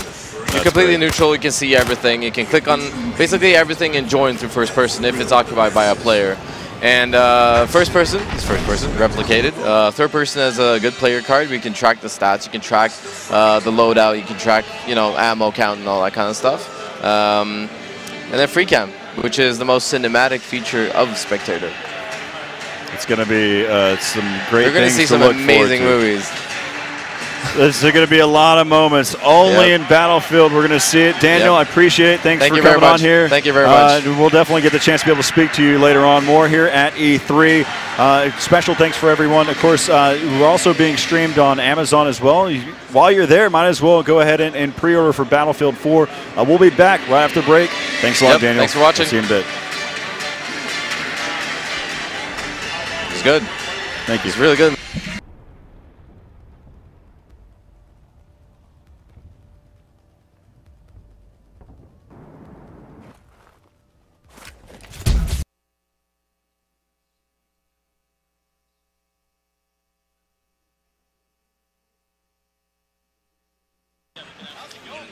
You're completely neutral. You can see everything. You can click on basically everything and join through first person if it's occupied by a player. And first person is first person, replicated. Third person has a good player card. We can track the stats. You can track the loadout. You can track, ammo count and all that kind of stuff. And then free cam, which is the most cinematic feature of Spectator. It's going to be some great things to look forward to. You're going to see some amazing movies. There's going to be a lot of moments only in Battlefield. We're going to see it. Daniel, I appreciate it. Thanks for coming on here. Thank you very much. We'll definitely get the chance to be able to speak to you later on more here at E3. Special thanks for everyone. Of course, we're also being streamed on Amazon as well. While you're there, might as well go ahead and pre-order for Battlefield 4. We'll be back right after break. Thanks a lot, Daniel. Thanks for watching. We'll see you in a bit. It's good. Thank you. It's really good.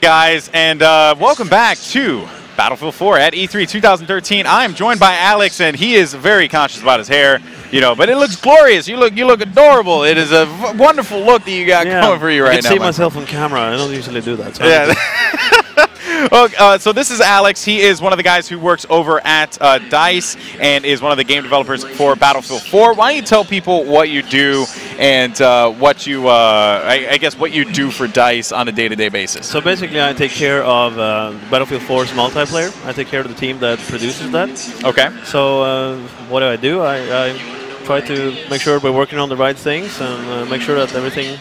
Guys, and welcome back to Battlefield 4 at E3 2013. I'm joined by Alex, and he is very conscious about his hair, but it looks glorious. You look adorable. It is a wonderful look that you got going for you right now. I can see myself on camera. I don't usually do that. So Well, so this is Alex. He is one of the guys who works over at DICE and is one of the game developers for Battlefield 4. Why don't you tell people what you do and what you, I guess, what you do for DICE on a day-to-day basis? So basically, I take care of Battlefield 4's multiplayer. I take care of the team that produces that. Okay. So what do? I try to make sure we're working on the right things and make sure that everything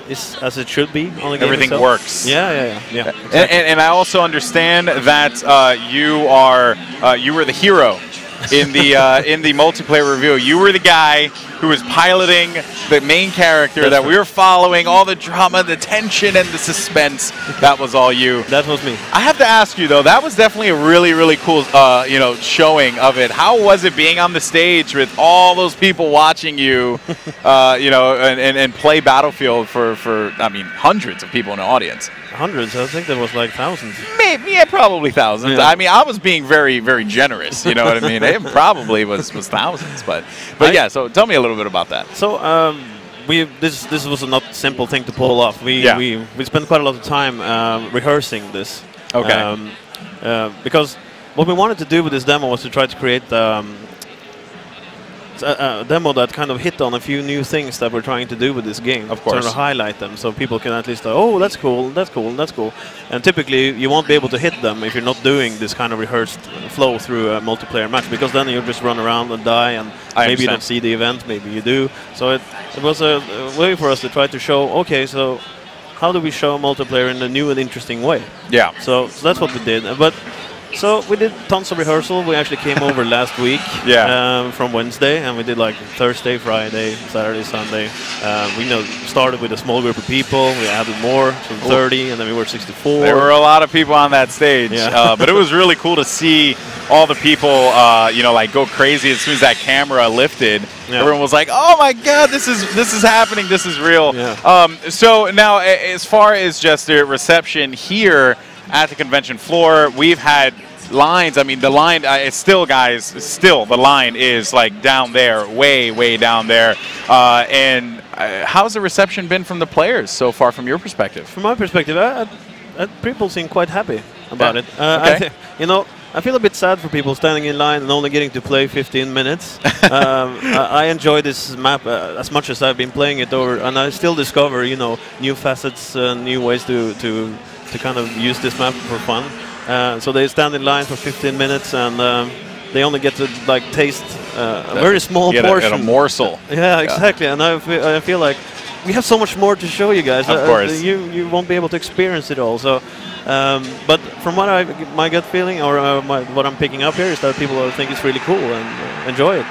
is as it should be on the game Everything itself. works. Yeah. Exactly. And I also understand that you were the hero in the multiplayer review. You were the guy who was piloting the main character that we were following, all the drama, the tension, and the suspense. That was all you. That was me. I have to ask you though, that was definitely a really, really cool, showing of it. How was it being on the stage with all those people watching you, and play Battlefield for I mean, hundreds of people in the audience? Hundreds. I think there was like thousands. Maybe, yeah, probably thousands. Yeah. I mean, I was being very, very generous. You know what I mean? It probably was thousands, but yeah. So tell me a little bit about that. So this was a not simple thing to pull off. We spent quite a lot of time rehearsing this. Okay. Because what we wanted to do with this demo was to try to create a demo that kind of hit on a few new things that we're trying to do with this game. Of course. Sort of highlight them so people can at least go, oh, that's cool, that's cool, that's cool. And typically you won't be able to hit them if you're not doing this kind of rehearsed flow through a multiplayer match, because then you just run around and die, and maybe you don't see the event, maybe you do. So it was a way for us to try to show, okay, so how do we show multiplayer in a new and interesting way? Yeah. So that's what we did. But so we did tons of rehearsal. We actually came over last week from Wednesday, and we did like Thursday, Friday, Saturday, Sunday. We started with a small group of people. We added more, so 30, and then we were 64. There were a lot of people on that stage, but it was really cool to see all the people, like go crazy as soon as that camera lifted. Yeah. Everyone was like, "Oh my God, this is happening. This is real." Yeah. So now, as far as just the reception here at the convention floor, we've had lines. I mean, the line, it's still, guys, the line is like down there, way down there. And how's the reception been from the players so far, from your perspective? From my perspective, people seem quite happy about it. Okay. I feel a bit sad for people standing in line and only getting to play 15 minutes. I enjoy this map as much as I've been playing it over, and I still discover, new facets and new ways to kind of use this map for fun. So they stand in line for 15 minutes, and they only get to taste a very small portion. A morsel. Yeah, exactly. And I feel like we have so much more to show you guys. Of course. You won't be able to experience it all. So, but from what my gut feeling, or what I'm picking up here, is that people think it's really cool and enjoy it.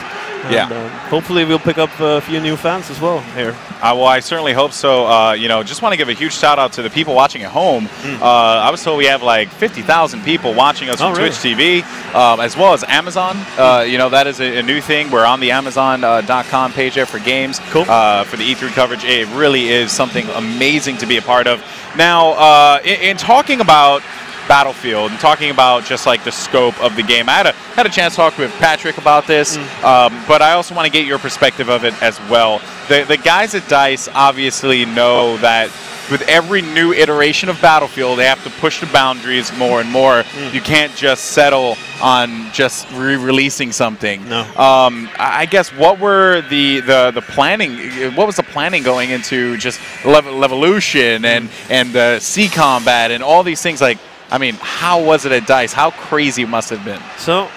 And, hopefully we'll pick up a few new fans as well here. Well, I certainly hope so. Just want to give a huge shout out to the people watching at home. I was told we have like 50,000 people watching us on Twitch TV, as well as Amazon. That is a new thing. We're on the Amazon.com page there for games. Cool. For the E3 coverage. It really is something amazing to be a part of. Now, in talking about Battlefield and talking about just like the scope of the game, I had a chance to talk with Patrick about this, but I also want to get your perspective of it as well. The guys at DICE obviously know that with every new iteration of Battlefield, they have to push the boundaries more and more. You can't just settle on just re-releasing something. No. I guess what were the planning? What was the planning going into just Levolution and the Sea Combat and all these things? Like, I mean, how was it at DICE? How crazy it must have been? So,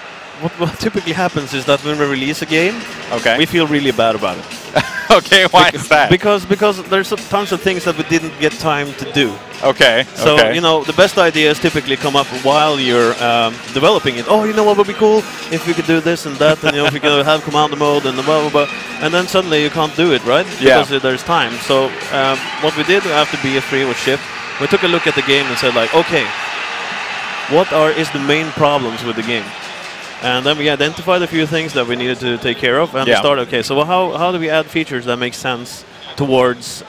what typically happens is that when we release a game, we feel really bad about it. Okay, why is that? Because there's tons of things that we didn't get time to do. Okay. So, the best ideas typically come up while you're developing it. Oh, what would be cool if we could do this and that, and if we could have commando mode and blah, blah, blah. And then suddenly you can't do it, right? Yeah. Because there's time. So, what we did after BF3 was shipped, we took a look at the game and said, like, okay, what is the main problems with the game? And then we identified a few things that we needed to take care of, and we started, okay, so how do we add features that make sense towards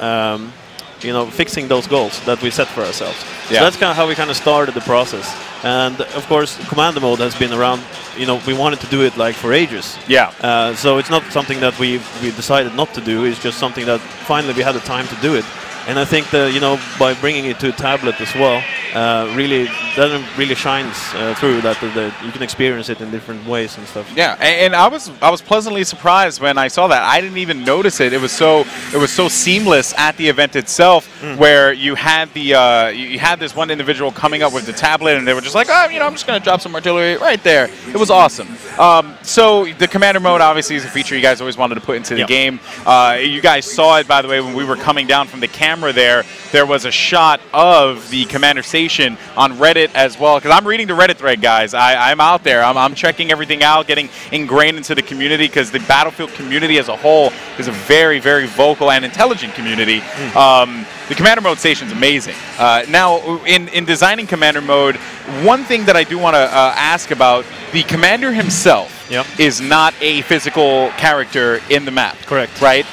fixing those goals that we set for ourselves? So that's kind of how we kind of started the process. And of course, commando mode has been around, we wanted to do it like for ages. Yeah. So it's not something that we decided not to do, it's just something that finally we had the time to do it. And I think that, by bringing it to a tablet as well, really then it really shines through that you can experience it in different ways and stuff. Yeah, and I was pleasantly surprised when I saw that. I didn't even notice it. It was so seamless at the event itself, where you had the you had this one individual coming up with the tablet, and they were just like, oh, you know, I'm just gonna drop some artillery right there. It was awesome. So the commander mode obviously is a feature you guys always wanted to put into the game. You guys saw it, by the way, when we were coming down from the camera there. There was a shot of the commander station on Reddit as well, because I'm reading the Reddit thread, guys. I'm out there. I'm checking everything out, getting ingrained into the community, because the Battlefield community as a whole is a very, very vocal and intelligent community. The commander mode station is amazing. Now, in designing commander mode, one thing that I do want to ask about, the commander himself is not a physical character in the map. Correct. Right?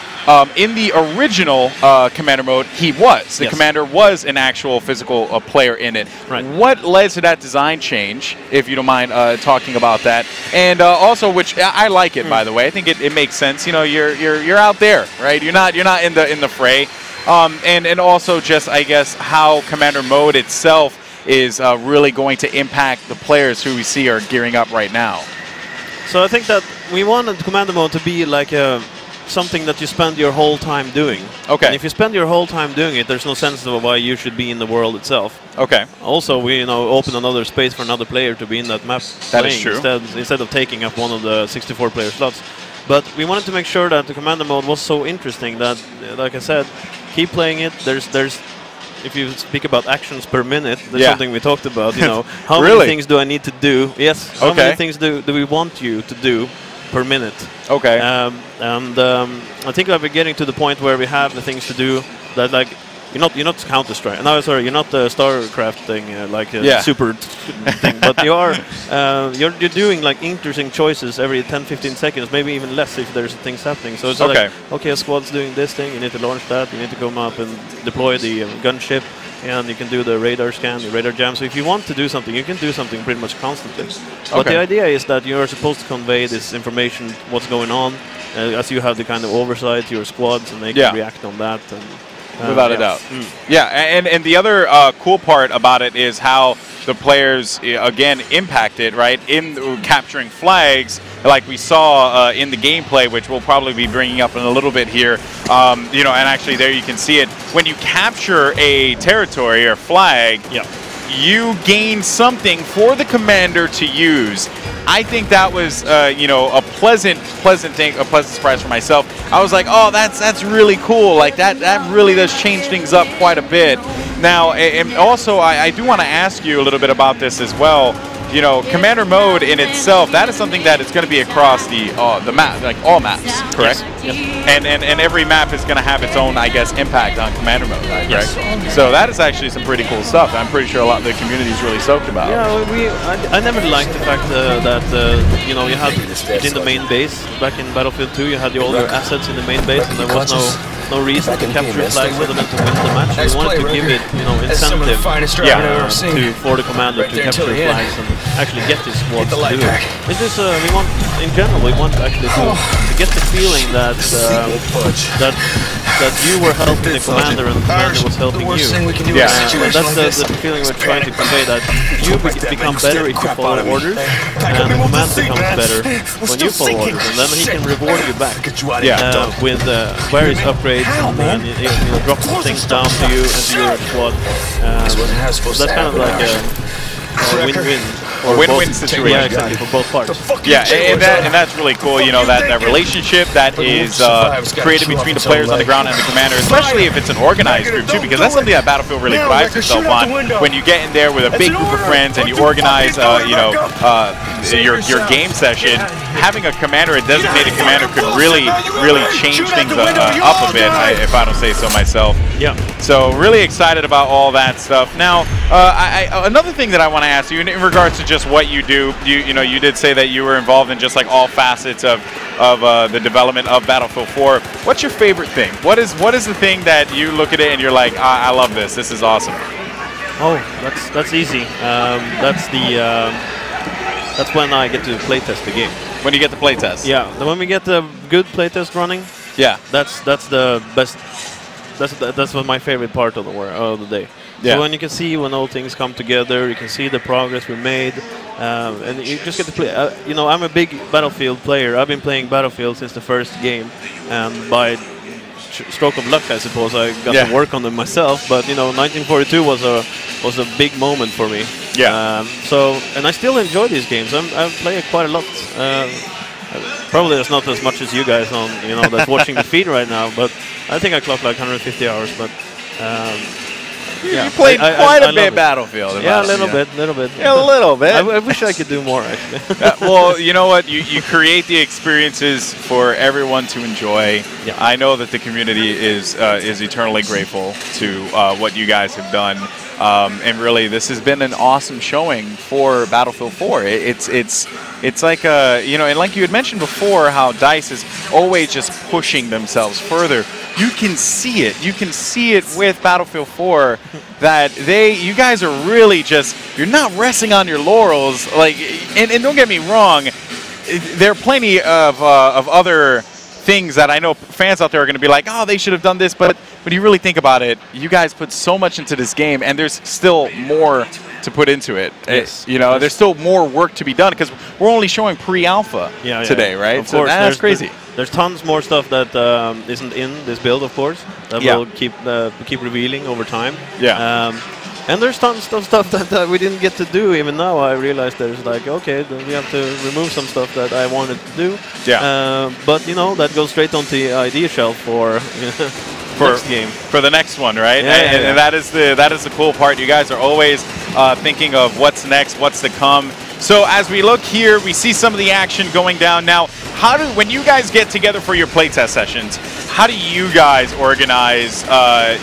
In the original commander mode, he was. The commander was an actual physical player in it. Right. What led to that design change, if you don't mind talking about that? And also, which I like it, by the way. I think it makes sense. You know, you're out there, right? You're not in the fray. And also just, I guess, how commander mode itself is really going to impact the players who we see are gearing up right now. So I think that we wanted commander mode to be like something that you spend your whole time doing. Okay. And if you spend your whole time doing it, there's no sense of why you should be in the world itself. Okay. Also, we open another space for another player to be in that map. That is true. Instead of taking up one of the 64-player slots. But we wanted to make sure that the commander mode was so interesting that, like I said, keep playing it. There's if you speak about actions per minute, there's something we talked about. You know, how many things do I need to do? Yes. How many things do we want you to do per minute? Okay. I think we're getting to the point where we have the things to do that, like, you're not Counter-Strike. No, sorry, you're not StarCraft thing, like a super thing. But you are you're doing like interesting choices every 10-15 seconds, maybe even less if there's things happening. So it's like, okay, a squad's doing this thing. You need to launch that. You need to come up and deploy the gunship, and you can do the radar scan, the radar jam. So if you want to do something, you can do something pretty much constantly. But the idea is that you're supposed to convey this information, what's going on, as you have the kind of oversight to your squads, and they can react on that. And, without a doubt. Yeah, and the other cool part about it is how the players, again, impacted, right, in capturing flags, like we saw in the gameplay, which we'll probably be bringing up in a little bit here. You know, and actually there you can see it. When you capture a territory or flag, you gain something for the commander to use. I think that was, you know, a pleasant thing, a pleasant surprise for myself. I was like, oh, that's really cool. Like that really does change things up quite a bit. Now, and also, I do want to ask you a little bit about this as well. You know, commander mode in itself, that is something that is going to be across the map, like all maps, correct? Yes. And every map is going to have its own, I guess, impact on commander mode, right? Yes. So that is actually some pretty cool stuff. I'm pretty sure a lot of the community is really stoked about. Yeah, I never liked the fact that you know, you had it in the main base back in Battlefield 2. You had all your assets in the main base, and there was no reason to capture flags other than to win the match. We wanted to give it, you know, incentive for the commander to capture flags and actually get his squads to do it. It is, we want, in general, we want actually to get the feeling that that you were helping the commander and the commander was helping you. And that's the feeling we're trying to convey, that you become better if you follow orders, and the command becomes better when you follow orders, and then he can reward you back with various upgrades and you know, drop things down to you and to your squad. So that's kind of like a win-win. Or win-win situation. Yeah, exactly, for both parts. Yeah, and that's really cool, you know, that relationship that is created between the players on the ground and the commander, especially if it's an organized group, too, because that's something that Battlefield really prides itself on. When you get in there with a big group of friends and you organize, you know, your game session, having a commander, a designated commander, could really change things up a bit, if I don't say so myself. Yeah. So really excited about all that stuff. Now, another thing that I want to ask you in regards to just what you do, you know, you did say that you were involved in just like all facets of the development of Battlefield 4. What's your favorite thing? What is the thing that you look at it and you're like, I love this. This is awesome. Oh, that's easy. That's when I get to playtest the game. When you get the playtest. Yeah, when we get the good playtest running. Yeah. That's the best. That's what my favorite part of the day. So when you can see when all things come together, you can see the progress we made, and you just get to play. You know, I'm a big Battlefield player. I've been playing Battlefield since the first game, and by stroke of luck, I suppose, I got to work on them myself. But you know, 1942 was a big moment for me. And I still enjoy these games. I play it quite a lot. Probably that's not as much as you guys on, you know, that's watching the feed right now. But I think I clocked like 150 hours. But you played quite a bit Battlefield. Yeah, a little bit. Yeah, a little bit. I wish I could do more, actually. Well, you know what? You create the experiences for everyone to enjoy. Yeah. I know that the community is eternally grateful to what you guys have done. And really, this has been an awesome showing for Battlefield 4. It's like you know, and like you had mentioned before, how DICE is always just pushing themselves further. You can see it. You can see it with Battlefield 4 that you guys are really just, you're not resting on your laurels. Like, and don't get me wrong, there are plenty of other things that I know fans out there are going to be like, oh, they should have done this, but when you really think about it, you guys put so much into this game, and there's still more to put into it. Yes. You know, there's still more work to be done because we're only showing pre-alpha today, right? Of course, that's crazy. There's tons more stuff that isn't in this build, of course, that will keep revealing over time. And there's tons of stuff that we didn't get to do. Even now, I realized there's like, okay, then we have to remove some stuff that I wanted to do. But you know, that goes straight onto the idea shelf for next game, for the next one, right? And that is the cool part. You guys are always thinking of what's next, what's to come. So as we look here, we see some of the action going down now. When you guys get together for your playtest sessions, how do you guys organize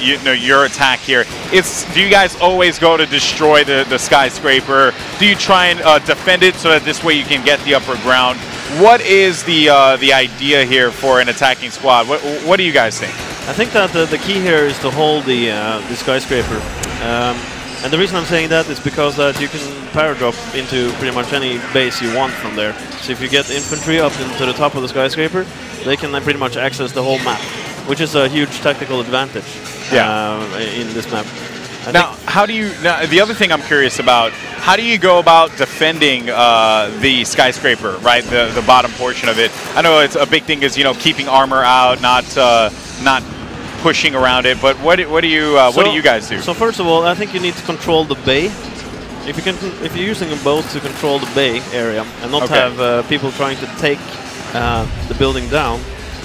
your attack here? Do you guys always go to destroy the skyscraper? Do you try and defend it so that this way you can get the upper ground? What is the idea here for an attacking squad? What do you guys think? I think that the key here is to hold the skyscraper. And the reason I'm saying that is because that you can paradrop into pretty much any base you want from there. So if you get infantry up into the top of the skyscraper, they can pretty much access the whole map, which is a huge tactical advantage in this map. Now, the other thing I'm curious about, how do you go about defending the skyscraper, right? The bottom portion of it. I know it's a big thing is, you know, keeping armor out, not pushing around it, but what do you guys do? So first of all, I think you need to control the bay. If you're using a boat to control the bay area and not have people trying to take the building down,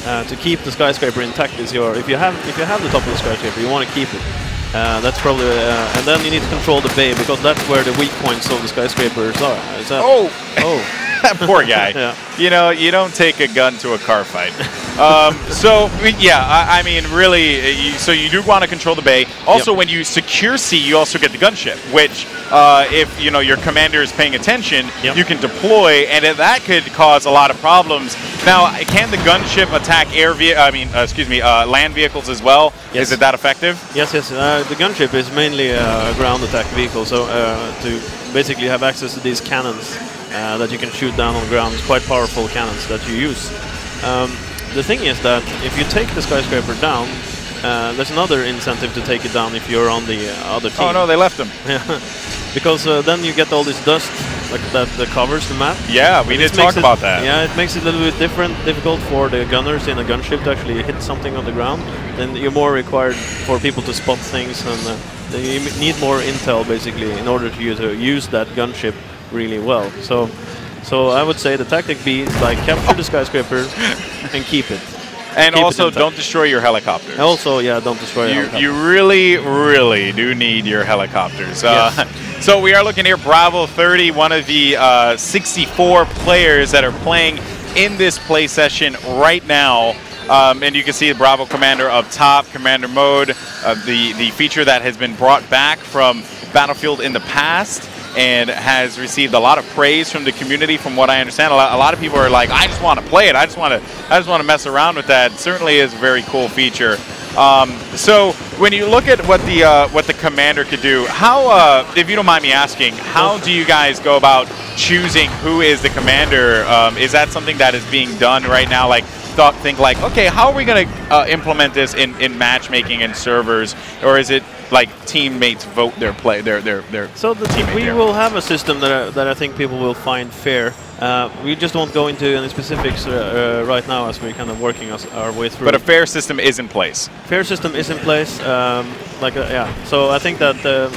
to keep the skyscraper intact is if you have the top of the skyscraper, you want to keep it. That's probably and then you need to control the bay because that's where the weak points of the skyscrapers are. Poor guy. You know, you don't take a gun to a car fight. I mean, really, so you do want to control the bay. Also, when you secure C, you also get the gunship, which, if you know your commander is paying attention, you can deploy, and that could cause a lot of problems. Now, can the gunship attack land vehicles as well? Yes. Is it that effective? Yes. The gunship is mainly a ground attack vehicle, so to basically have access to these cannons that you can shoot down on the ground, quite powerful cannons that you use. The thing is that if you take the skyscraper down, there's another incentive to take it down if you're on the other team. Oh no, they left him. Because then you get all this dust that covers the map. Yeah, we did talk about that. Yeah, it makes it a little bit difficult for the gunners in a gunship to actually hit something on the ground. Then you're more required for people to spot things, and you need more intel basically in order to use that gunship really well. So I would say the tactic B is like capture the skyscraper and keep it. And also, don't destroy your helicopters. Also, don't destroy your helicopters. You really, really do need your helicopters. So we are looking here, Bravo 30, one of the 64 players that are playing in this play session right now. And you can see the Bravo Commander up top, Commander Mode, the feature that has been brought back from Battlefield in the past, and has received a lot of praise from the community. From what I understand, a lot of people are like, I just want to play it. I just want to mess around with that. It certainly is a very cool feature. So when you look at what the commander could do, how, if you don't mind me asking, how do you guys go about choosing who is the commander? Is that something that is being done right now? Like think like, okay, how are we going to implement this in matchmaking and servers, or is it like teammates vote their play, their So we will have a system that I think people will find fair. We just won't go into any specifics right now as we're kind of working our way through. But a fair system is in place. Fair system is in place. Yeah. So I think that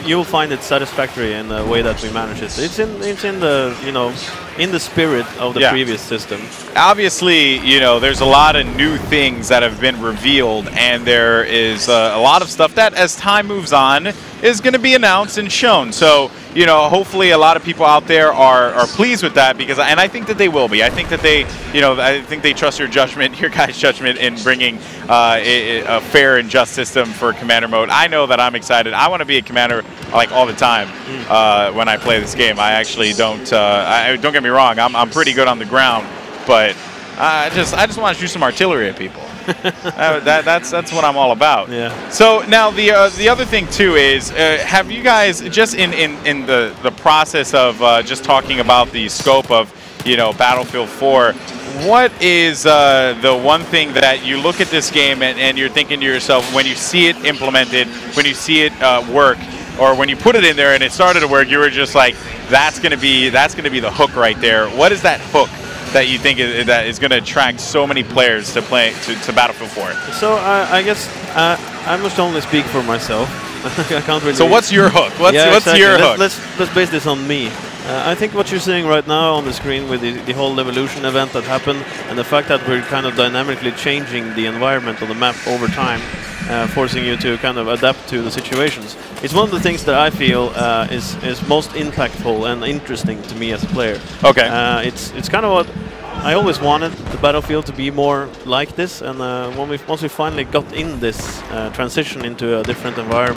you will find it satisfactory in the way that we manage it. It's in the in the spirit of the previous system. Obviously, there's a lot of new things that have been revealed, and there is a lot of stuff that, as time moves on, is going to be announced and shown. So, hopefully a lot of people out there are pleased with that, because, and I think that they will be. I think that they trust your judgment, your guys' judgment, in bringing a fair and just system for Commander mode. I know that I'm excited. I want to be a Commander like all the time when I play this game. I actually don't. Don't get me wrong. I'm pretty good on the ground, but I just want to shoot some artillery at people. That's what I'm all about. Yeah. So now the other thing too is, have you guys just in the process of just talking about the scope of Battlefield 4, what is the one thing that you look at this game and you're thinking to yourself when you see it implemented, when you see it work, or when you put it in there and it started to work, you were just like, that's gonna be the hook right there. What is that hook that you think that is going to attract so many players to play to Battlefield 4? So I guess I must only speak for myself. I can't really. So what's your hook? What's exactly. your hook? Let's base this on me. I think what you're seeing right now on the screen with the whole Evolution event that happened, and the fact that we're kind of dynamically changing the environment of the map over time, forcing you to kind of adapt to the situations. It's one of the things that I feel is most impactful and interesting to me as a player. Okay. It's kind of what I always wanted the Battlefield to be more like this, and once we finally got in this transition into a different environment.